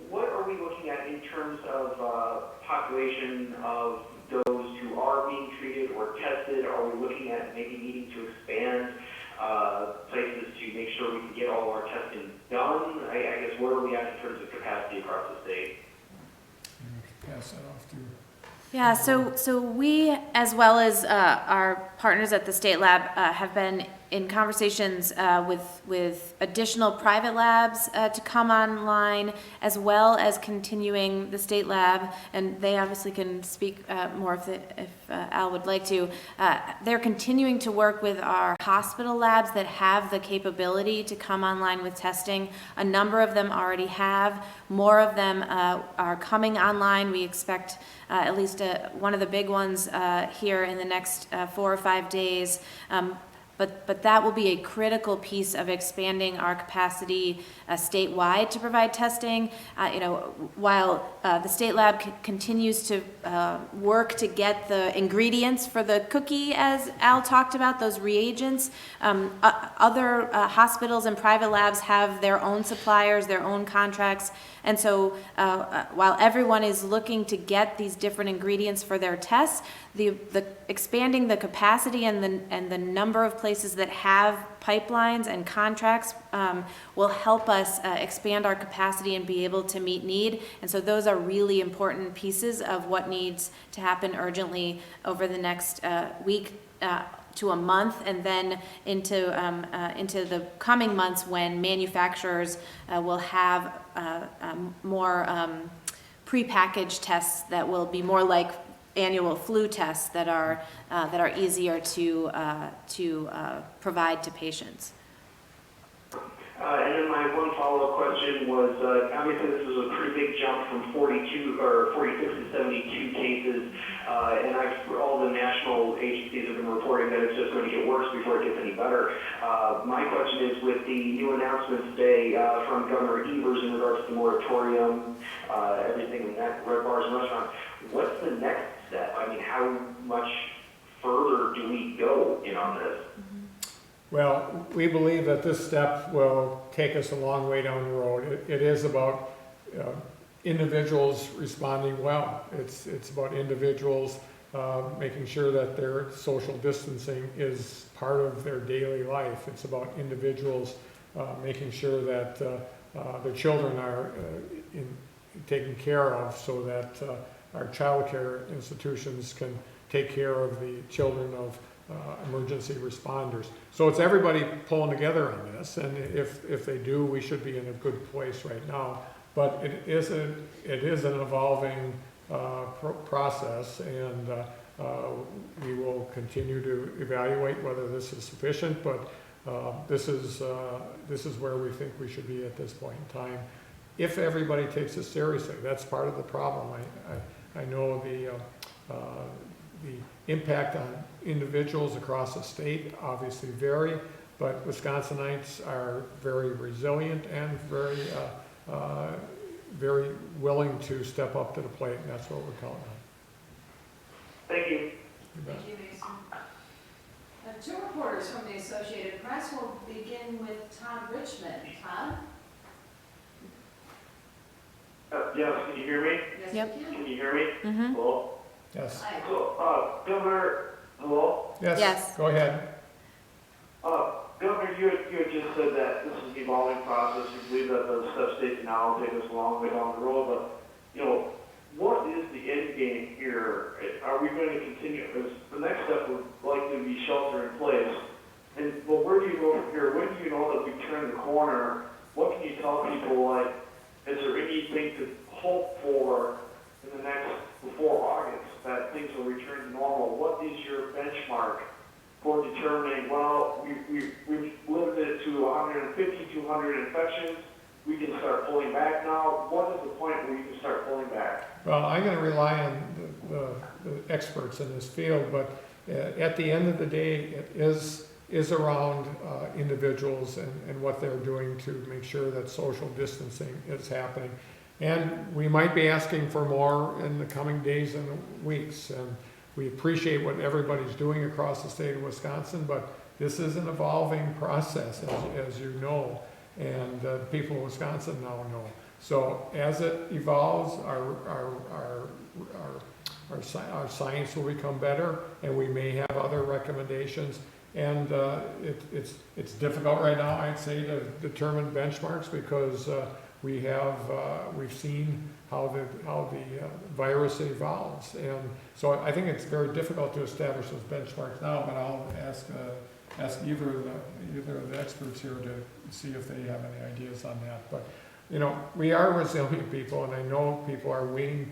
What are we looking at in terms of population of those who are being treated or tested? Are we looking at maybe needing to expand places to make sure we can get all our testing done? I guess where are we at in terms of capacity across the state? Pass that off to Yeah, so we, as well as our partners at the state lab, have been in conversations with additional private labs to come online, as well as continuing the state lab, and they obviously can speak more if Al would like to. They're continuing to work with our hospital labs that have the capability to come online with testing. A number of them already have. More of them are coming online. We expect at least one of the big ones here in the next 4 or 5 days. But that will be a critical piece of expanding our capacity statewide to provide testing. While the state lab continues to work to get the ingredients for the cookie, as Al talked about, those reagents, other hospitals and private labs have their own suppliers, their own contracts. And so while everyone is looking to get these different ingredients for their tests, the expanding the capacity and the number of places that have pipelines and contracts will help us expand our capacity and be able to meet need. And so those are really important pieces of what needs to happen urgently over the next week to a month, and then into the coming months when manufacturers will have more prepackaged tests that will be more like annual flu tests that are easier to provide to patients. And then my one follow-up question was, obviously this is a pretty big jump from 46 to 72 cases, and all the national agencies have been reporting that it's just going to get worse before it gets any better. My question is, with the new announcements today from Governor Evers in regards to the moratorium, everything in that, bars and restaurants, what's the next step? I mean, how much further do we go in on this? Well, we believe that this step will take us a long way down the road. It is about individuals responding well. It's about individuals making sure that their social distancing is part of their daily life. It's about individuals making sure that their children are taken care of, so that our child care institutions can take care of the children of emergency responders. So it's everybody pulling together on this, and if they do, we should be in a good place right now. But it is an evolving process, and we will continue to evaluate whether this is sufficient. But this is where we think we should be at this point in time. If everybody takes it seriously, that's part of the problem. I know the impact on individuals across the state obviously vary, but Wisconsinites are very resilient and very willing to step up to the plate, and that's what we're counting on. Thank you. You bet. Thank you, Mason. 2 reporters from the Associated Press. Will begin with Todd Richmond. Todd? Yes, can you hear me? Yes, Yep. we can. Can you hear me? Mm-hmm. Hello? Yes. Hi. So, Governor, hello? Yes. Go ahead. Governor, you had just said that this is an evolving process. You believe that the steps taken now will take us a long way down the road, but, what is the end game here? Are we going to continue? Because the next step would likely be shelter in place. But where do you go from here? When do you know that we turn the corner? What can you tell people, is there anything to hope for in the next, before August, that things will return to normal? What is your benchmark for determining, well, we've limited it to 150, 200 infections, we can start pulling back now? What is the point where you can start pulling back? Well, I'm going to rely on the experts in this field, but at the end of the day, it is around individuals and what they're doing to make sure that social distancing is happening. And we might be asking for more in the coming days and weeks. And we appreciate what everybody's doing across the state of Wisconsin, but this is an evolving process, as you know, and people of Wisconsin now know. So as it evolves, our science will become better, and we may have other recommendations. And it's difficult right now, I'd say, to determine benchmarks, because we've seen how the virus evolves. And so I think it's very difficult to establish those benchmarks now, but I'll ask either of the experts here to see if they have any ideas on that. But, we are resilient people, and I know people are waiting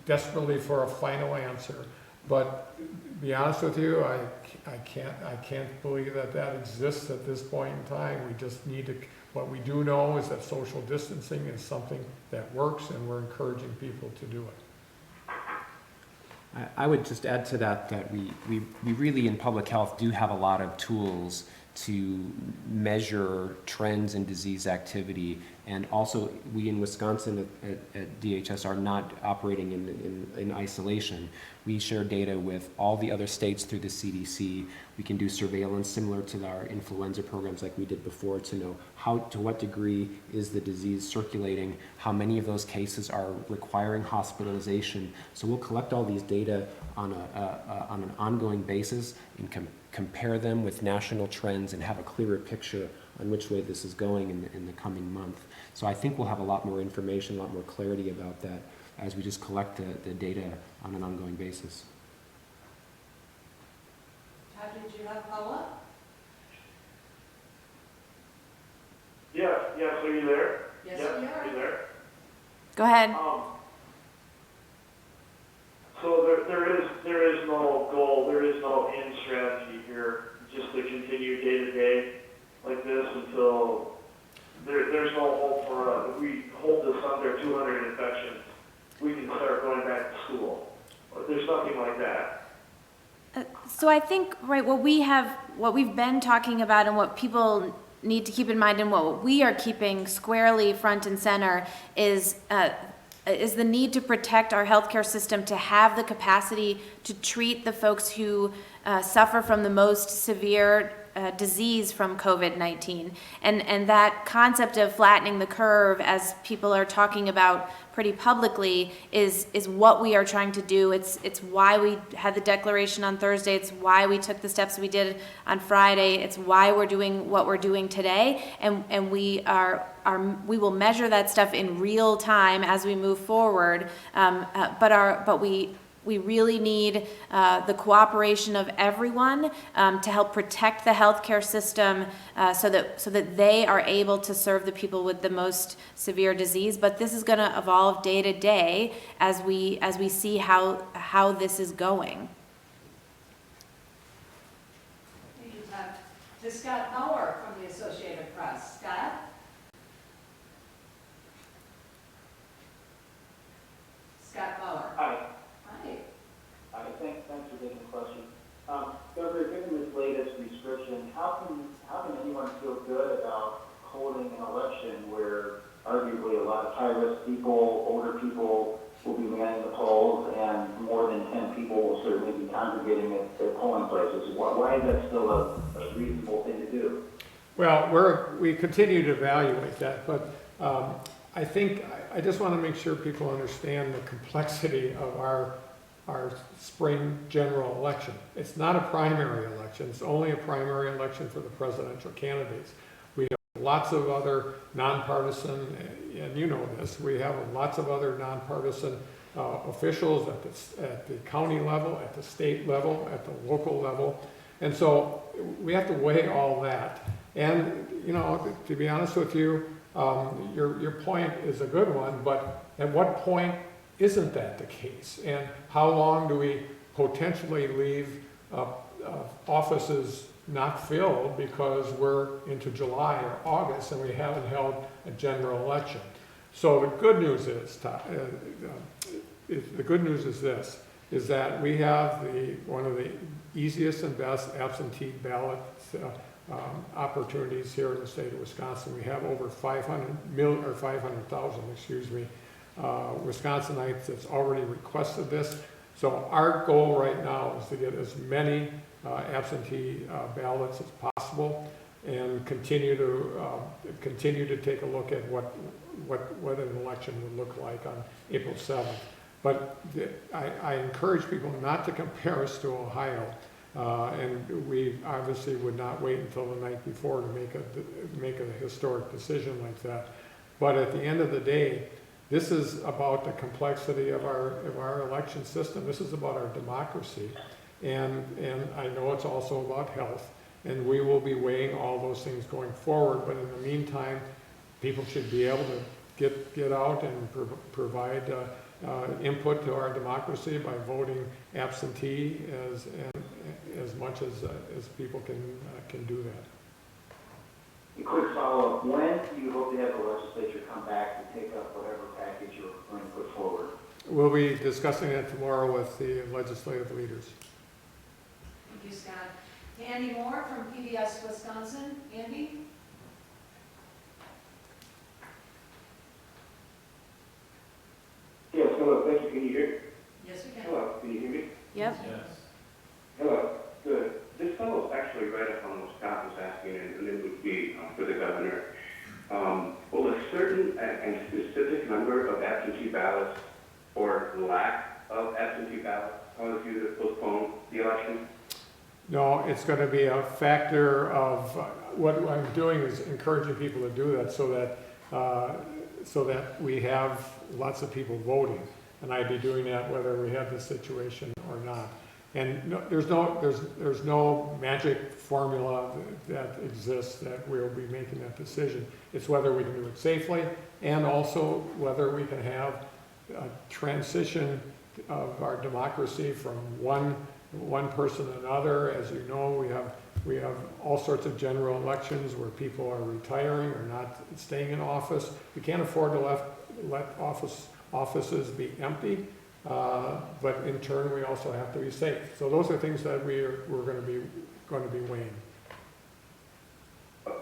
desperately for a final answer. But to be honest with you, I can't believe that exists at this point in time. We just need to, what we do know is that social distancing is something that works, and we're encouraging people to do it. I would just add to that we really in public health do have a lot of tools to measure trends in disease activity, and also we in Wisconsin at DHS are not operating in isolation. We share data with all the other states through the CDC. We can do surveillance similar to our influenza programs like we did before to know to what degree is the disease circulating, how many of those cases are requiring hospitalization. So we'll collect all these data on an ongoing basis and compare them with national trends and have a clearer picture on which way this is going in the coming month. So I think we'll have a lot more information, a lot more clarity about that as we just collect the data on an ongoing basis. Todd, did you have a follow-up? Yes, are you there? Yes, Yep, we are. you there? Go ahead. So there is no goal, there is no end strategy here, just to continue day to day like this until there's no hope for if we hold this under 200 infections, we can start going back to school. There's nothing like that. So I think, right, what we've been talking about and what people need to keep in mind and what we are keeping squarely front and center is the need to protect our healthcare system, to have the capacity to treat the folks who suffer from the most severe disease from COVID-19. And that concept of flattening the curve, as people are talking about pretty publicly, is what we are trying to do. It's why we had the declaration on Thursday. It's why we took the steps we did on Friday. It's why we're doing what we're doing today. And we will measure that stuff in real time as we move forward. But we really need the cooperation of everyone to help protect the healthcare system so that they are able to serve the people with the most severe disease. But this is going to evolve day to day as we see how this is going. Thank you, Todd. To Scott Bauer from the Associated Press. Scott? Scott Bauer. Hi. Hi. Thanks for taking the question. Governor, given this latest restriction, how can anyone feel good about holding an election where arguably a lot of high-risk people, older people will be manning the polls, and more than 10 people will certainly be congregating at polling places? Why is that still a reasonable thing to do? Well, we continue to evaluate that, but I think I just want to make sure people understand the complexity of our spring general election. It's not a primary election. It's only a primary election for the presidential candidates. We have lots of other nonpartisan, and you know this, we have lots of other nonpartisan officials at the county level, at the state level, at the local level. And so we have to weigh all that. And, to be honest with you, your point is a good one, but at what point isn't that the case? And how long do we potentially leave offices not filled because we're into July or August and we haven't held a general election? So the good news is, this, is that we have one of the easiest and best absentee ballot opportunities here in the state of Wisconsin. We have over 500,000, Wisconsinites that's already requested this. So our goal right now is to get as many absentee ballots as possible and continue to take a look at what an election would look like on April 7th. But I encourage people not to compare us to Ohio. And we obviously would not wait until the night before to make a historic decision like that. But at the end of the day, this is about the complexity of our election system. This is about our democracy. And I know it's also about health. And we will be weighing all those things going forward. But in the meantime, people should be able to get out and provide input to our democracy by voting absentee as much as people can do that. A quick follow-up, when do you hope to have the legislature come back to take up whatever package you're going to put forward? We'll be discussing it tomorrow with the legislative leaders. Thank you, Scott. Andy Moore from PBS Wisconsin. Andy? Yes, hello, thank you, can you hear me? Yes, we can. Hello, can you hear me? Yep. Yes. Hello, good. This fellow is actually right up on what Scott was asking, and it would be for the governor. Will a certain and specific number of absentee ballots or lack of absentee ballots cause you to postpone the election? No, it's going to be a factor of what I'm doing is encouraging people to do that so that we have lots of people voting. And I'd be doing that whether we have this situation or not. And no, there's no magic formula that exists that we'll be making that decision. It's whether we can do it safely and also whether we can have a transition of our democracy from one person to another. As you know, we have all sorts of general elections where people are retiring or not staying in office. We can't afford to let offices be empty. But in turn, we also have to be safe. So those are things that we're going to be weighing.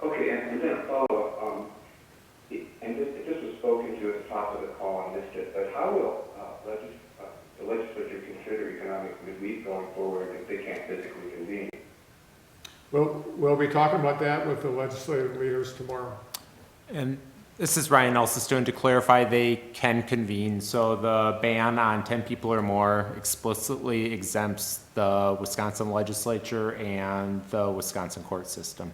Okay, and then a follow-up. And this was spoken to at the top of the call, I missed it, but how will the legislature consider economic relief going forward if they can't physically convene? We'll be talking about that with the legislative leaders tomorrow. And this is Ryan Elston. To clarify, they can convene. So the ban on 10 people or more explicitly exempts the Wisconsin legislature and the Wisconsin court system.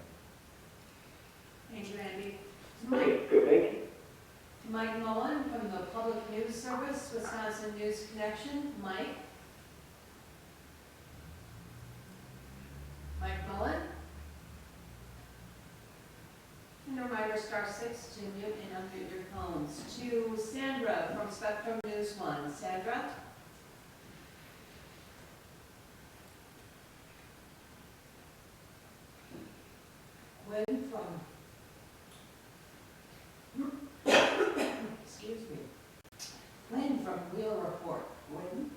Thank you, Andy. Okay, good, thank you. Mike Mullen from the Public News Service, Wisconsin News Connection. Mike? Mike Mullen? And reminder, *6 to mute and unmute your phones. To Sandra from Spectrum News 1. Sandra? Quinn from... Excuse me. Quinn from Wheel Report. Quinn?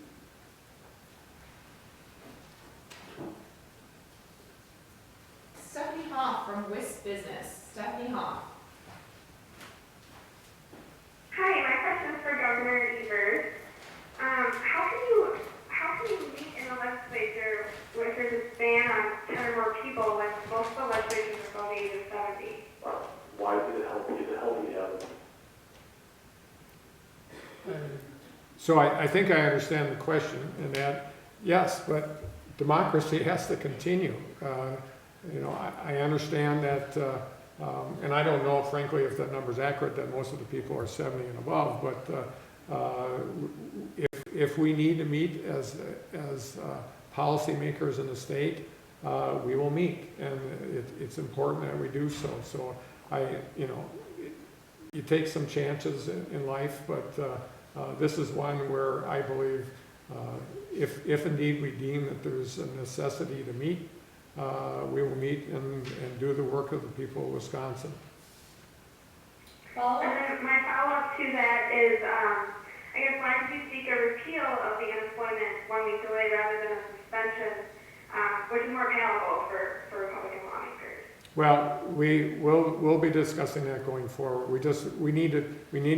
Stephanie Hoff from WIS Business. Stephanie Hoff. Hi, my question is for Governor Evers. How can you meet in the legislature if there's this ban on 10 or more people when most of the legislatures are above the age of 70? Why did it help? Is it helping the others? So I think I understand the question in that, yes, but democracy has to continue. You know, I understand that, and I don't know, frankly, if that number is accurate, that most of the people are 70 and above, but if we need to meet as policymakers in the state, we will meet, and it's important that we do so. So you take some chances in life, but this is one where I believe if indeed we deem that there's a necessity to meet, we will meet and do the work of the people of Wisconsin. And then my follow-up to that is, I guess, why did you seek a repeal of the unemployment 1 week delay rather than a suspension, which is more palatable for Republican lawmakers? Well, we'll be discussing that going forward. We need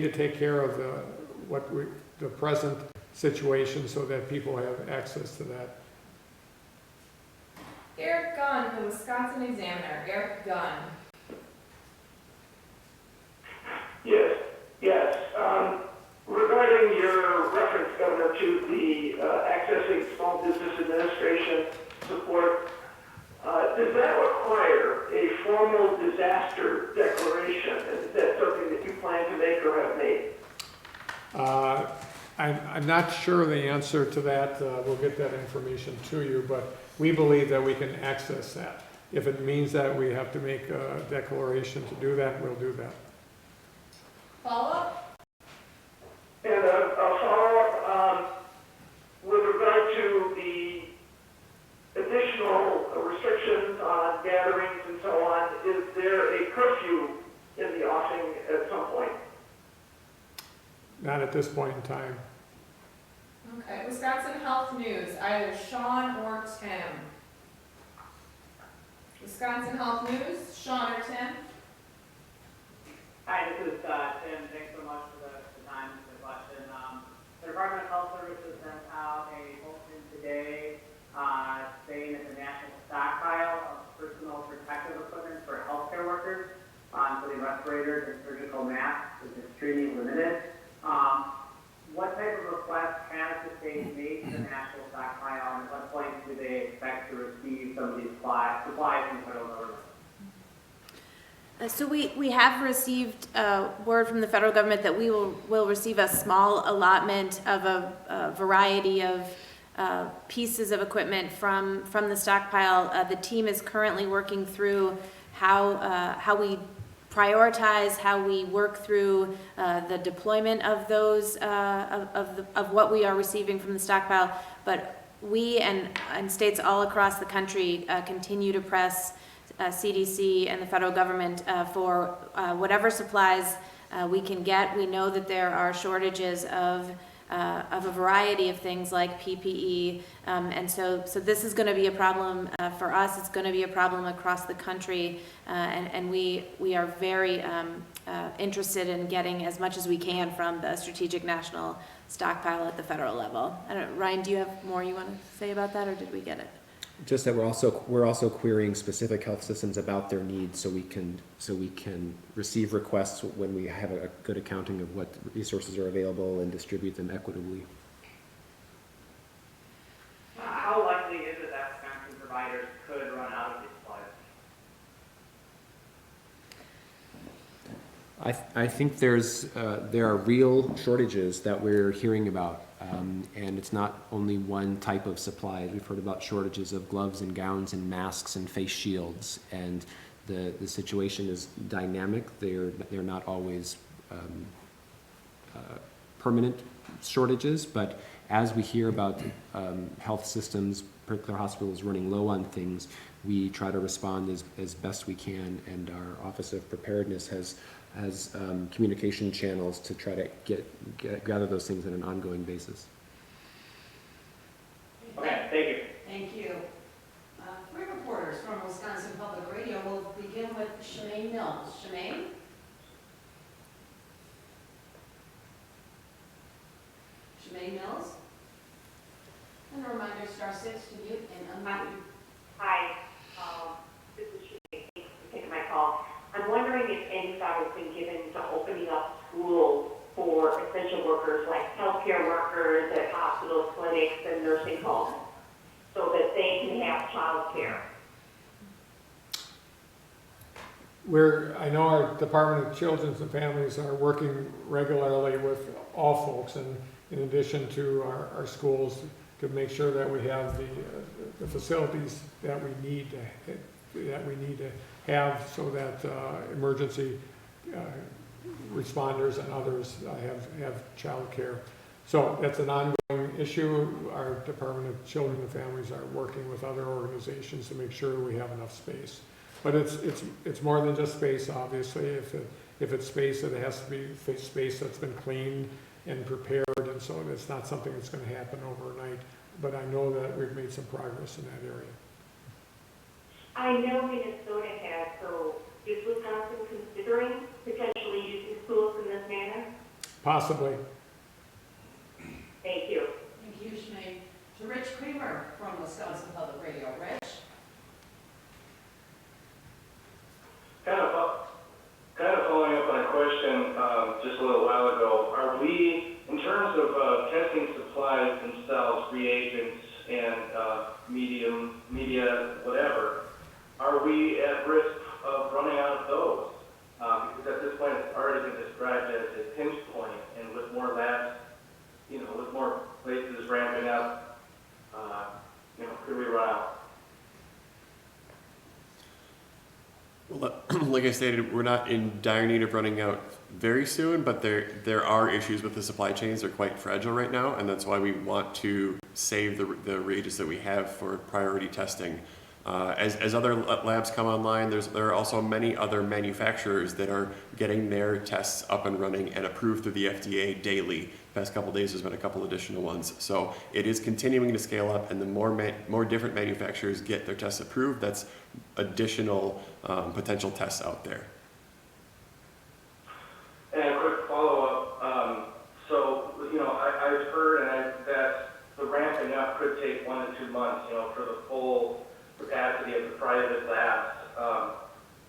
to take care of the present situation so that people have access to that. Eric Gunn from Wisconsin Examiner. Eric Gunn. Yes. Regarding your reference, Governor, to the accessing Small Business Administration support, does that require a formal disaster declaration? Is that something that you plan to make I'm not sure the answer to that. We'll get that information to you, but we believe that we can access that. If it means that we have to make a declaration to do that, we'll do that. Follow-up? And a follow-up, with regard to the additional restrictions on gatherings and so on, is there a curfew in the offing at some point? Not at this point in time. Okay, Wisconsin Health News, either Sean or Tim. Wisconsin Health News, Sean or Tim? Hi, this is Tim. Thanks so much for the time and the question. The Department of Health Services sent out a bulletin today saying that the national stockpile of personal protective equipment for healthcare workers, including respirators and surgical masks, is extremely limited. What type of request has the state made to the national stockpile, and at what point do they expect to receive some of these supplies from the federal government? So we have received word from the federal government that we will receive a small allotment of a variety of pieces of equipment from the stockpile. The team is currently working through how we prioritize, how we work through the deployment of those of what we are receiving from the stockpile. But we and states all across the country continue to press CDC and the federal government for whatever supplies we can get. We know that there are shortages of a variety of things like PPE, and so this is going to be a problem for us. It's going to be a problem across the country, and we are very interested in getting as much as we can from the strategic national stockpile at the federal level. I don't know, Ryan, do you have more you want to say about that, or did we get it? Just that we're also querying specific health systems about their needs, so we can receive requests when we have a good accounting of what resources are available and distribute them equitably. How likely is it that Wisconsin providers could run out of these supplies? I think there are real shortages that we're hearing about, and it's not only one type of supply. We've heard about shortages of gloves and gowns and masks and face shields, and the situation is dynamic. They're not always permanent shortages, but as we hear about health systems, particular hospitals running low on things, we try to respond as best we can, and our Office of Preparedness has communication channels to try to gather those things on an ongoing basis. Okay, thank you. Thank you. Three reporters from Wisconsin Public Radio. We'll begin with Shemaine Mills. Shemaine? Shemaine Mills? And a reminder, *6 to mute and unmute. Hi, this is Shanae. Thanks for taking my call. I'm wondering if any thought has been given to opening up schools for essential workers like healthcare workers at hospitals, clinics, and nursing homes, so that they can have childcare. I know our Department of Children's and Families are working regularly with all folks, and in addition to our schools, to make sure that we have the facilities that we need to have, so that emergency responders and others have child care. So that's an ongoing issue. Our Department of Children and Families are working with other organizations to make sure we have enough space. But it's more than just space, obviously. If it's space, it has to be space that's been cleaned and prepared, and so it's not something that's going to happen overnight. But I know that we've made some progress in that area. I know Minnesota has, so is Wisconsin considering potentially using schools in this manner? Possibly. Thank you. Thank you, Shemaine. To Rich Creamer from Wisconsin Public Radio. Rich? Kind of following up on a question just a little while ago, are we, in terms of testing supplies themselves, reagents and media, whatever, are we at risk of running out of those? Because at this point it's already been described as a pinch point, and with more Well, like I stated, we're not in dire need of running out very soon, but there are issues with the supply chains. They're quite fragile right now, and that's why we want to save the reagents that we have for priority testing. As other labs come online, there are also many other manufacturers that are getting their tests up and running and approved through the FDA daily. The past couple of days, there's been a couple additional ones. So it is continuing to scale up, and the more different manufacturers get their tests approved, that's additional potential tests out there. And a quick follow-up. So, I've heard that the ramping up could take 1 to 2 months, for the full capacity of the private labs.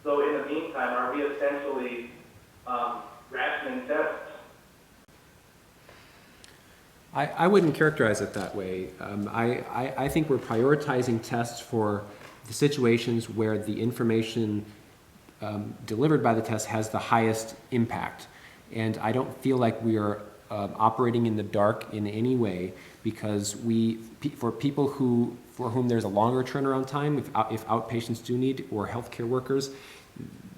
So in the meantime, are we essentially rationing tests? I wouldn't characterize it that way. I think we're prioritizing tests for the situations where the information delivered by the test has the highest impact. And I don't feel like we are operating in the dark in any way, because for people for whom there's a longer turnaround time, if outpatients do need, or healthcare workers,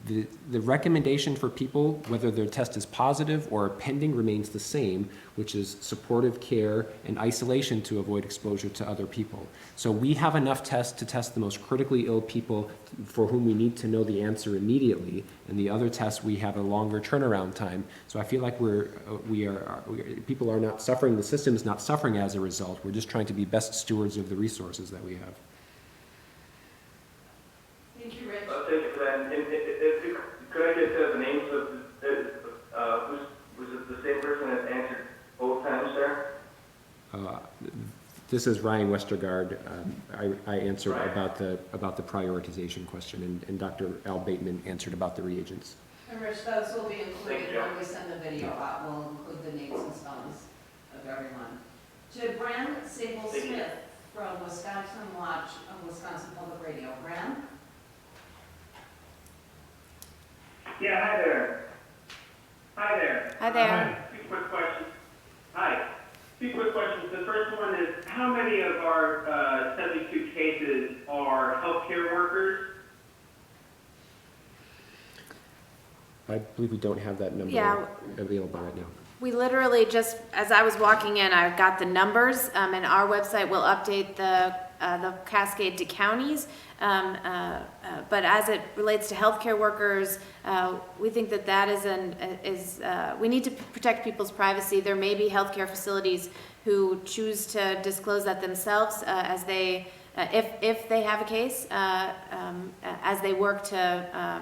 the recommendation for people, whether their test is positive or pending, remains the same, which is supportive care and isolation to avoid exposure to other people. So we have enough tests to test the most critically ill people for whom we need to know the answer immediately, and the other tests we have a longer turnaround time. So I feel like people are not suffering, the system is not suffering as a result. We're just trying to be best stewards of the resources that we have. Thank you, Rich. Thank you for that. And could I get the names of, was it the same person that answered both times there? This is Ryan Westergaard. I answered about the prioritization question, and Dr. Al Bateman answered about the reagents. And Rich, those will be included when we send the video out. We'll include the names and spellings of everyone. To Bram Sable-Smith from Wisconsin Watch of Wisconsin Public Radio. Bram? Yeah, hi there. Hi there. Hi there. Two quick questions. Hi. Two quick questions. The first one is, how many of our 72 cases are healthcare workers? I believe we don't have that number available right now. We literally just, as I was walking in, I got the numbers, and our website will update the cascade to counties. But as it relates to healthcare workers, we think that we need to protect people's privacy. There may be healthcare facilities who choose to disclose that themselves as they, if they have a case, as they work to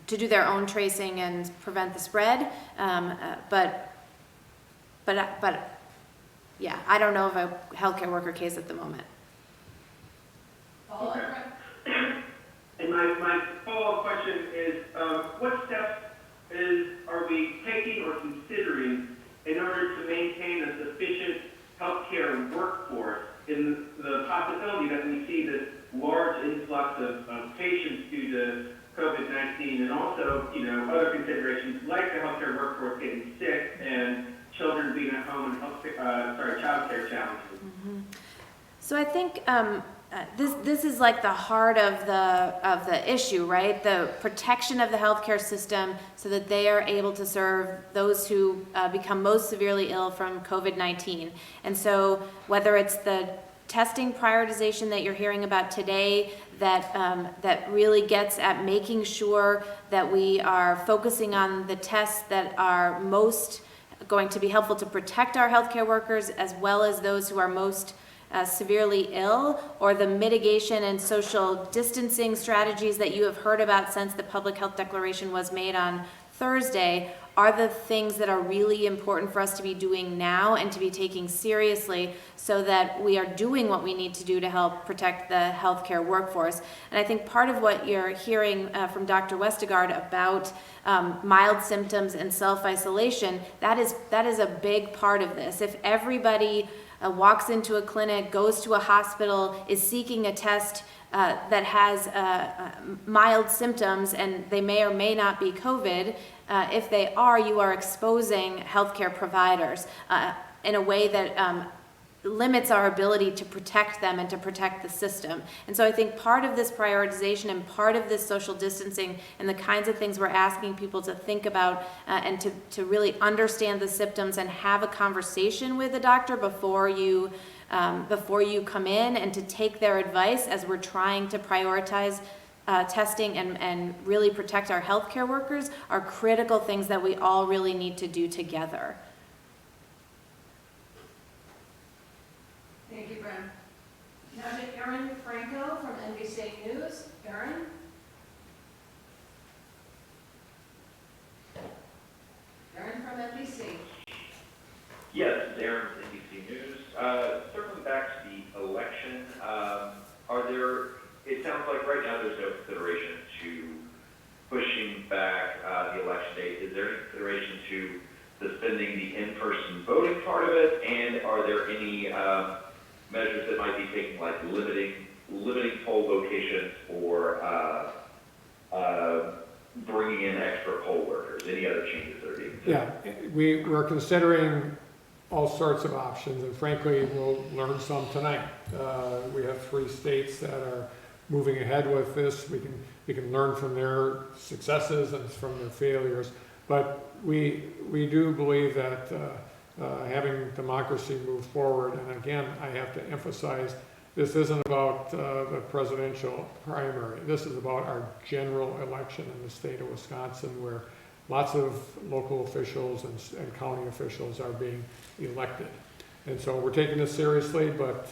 do their own tracing and prevent the spread. But yeah, I don't know of a healthcare worker case at the moment. Okay. And my follow-up question is, what steps are we taking or considering in order to maintain a sufficient healthcare workforce in the possibility that we see this large influx of patients due to COVID-19, and also, other considerations like the healthcare workforce getting sick and children being at home and child care challenges? Mm-hmm. So I think this is like the heart of the issue, right? The protection of the healthcare system so that they are able to serve those who become most severely ill from COVID-19. And so whether it's the testing prioritization that you're hearing about today, that really gets at making sure that we are focusing on the tests that are most going to be helpful to protect our healthcare workers, as well as those who are most severely ill, or the mitigation and social distancing strategies that you have heard about since the public health declaration was made on Thursday, are the things that are really important for us to be doing now and to be taking seriously, so that we are doing what we need to do to help protect the healthcare workforce. And I think part of what you're hearing from Dr. Westergaard about mild symptoms and self-isolation, that is a big part of this. If everybody walks into a clinic, goes to a hospital, is seeking a test that has mild symptoms, and they may or may not be COVID, if they are, you are exposing healthcare providers in a way that limits our ability to protect them and to protect the system. And so I think part of this prioritization and part of this social distancing and the kinds of things we're asking people to think about and to really understand the symptoms and have a conversation with a doctor before you come in, and to take their advice as we're trying to prioritize testing and really protect our healthcare workers are critical things that we all really need to do together. Thank you, Bren. Now to Erin Franco from NBC News. Erin? Erin from NBC. Yes, it's Aaron from NBC News. Circling back to the election, it sounds like right now there's no consideration to pushing back the election date. Is there any consideration to suspending the in-person voting part of it? And are there any measures that might be taken, like limiting poll locations or bringing in extra poll workers? Any other changes that are being taken? Yeah, we're considering all sorts of options, and frankly, we'll learn some tonight. We have 3 states that are moving ahead with this. We can learn from their successes and from their failures, but we do believe that having democracy move forward, and again, I have to emphasize, this isn't about the presidential primary. This is about our general election in the state of Wisconsin, where lots of local officials and county officials are being elected. And so we're taking this seriously, but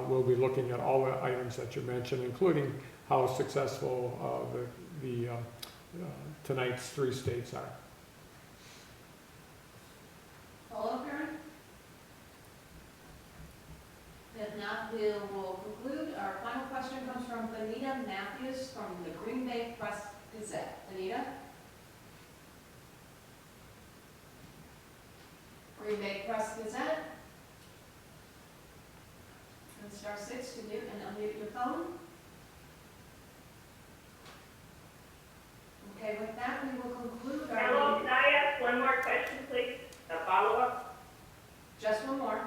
we'll be looking at all the items that you mentioned, including how successful tonight's 3 states are. Follow-up, Erin? If not, we will conclude. Our final question comes from Benita Matthews from the Green Bay Press Gazette. Benita? Green Bay Press Gazette. And *6 to mute and unmute your phone. Okay, with that, we will conclude our Hello, meeting. can I ask one more question, please? A follow-up? Just one more.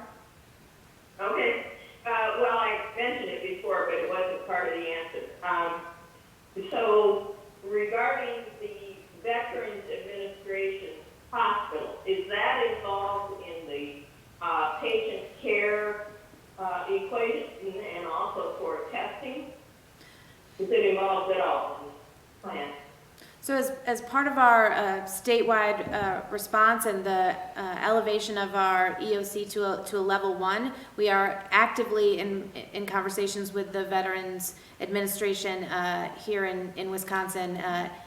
Okay. Well, I mentioned it before, but it wasn't part of the answer. So regarding the Veterans Administration Hospital, is that involved in the patient care equation and also for testing? Is it involved at all in this plan? So as part of our statewide response and the elevation of our EOC to a level 1, we are actively in conversations with the Veterans Administration here in Wisconsin,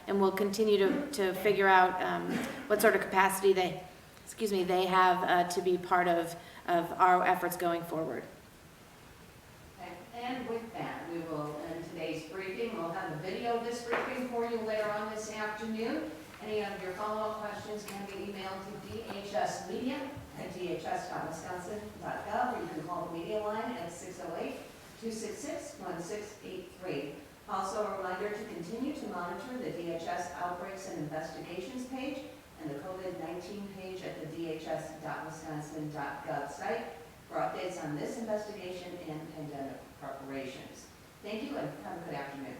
and we'll continue to figure out what sort of capacity they have to be part of our efforts going forward. Okay. And with that, we will end today's briefing. We'll have a video of this briefing for you later on this afternoon. Any of your follow-up questions can be emailed to dhsmedia@dhs.wisconsin.gov, or you can call the media line at 608-266-1683. Also, a reminder to continue to monitor the DHS Outbreaks and Investigations page and the COVID-19 page at the dhs.wisconsin.gov site for updates on this investigation and pandemic preparations. Thank you, and have a good afternoon.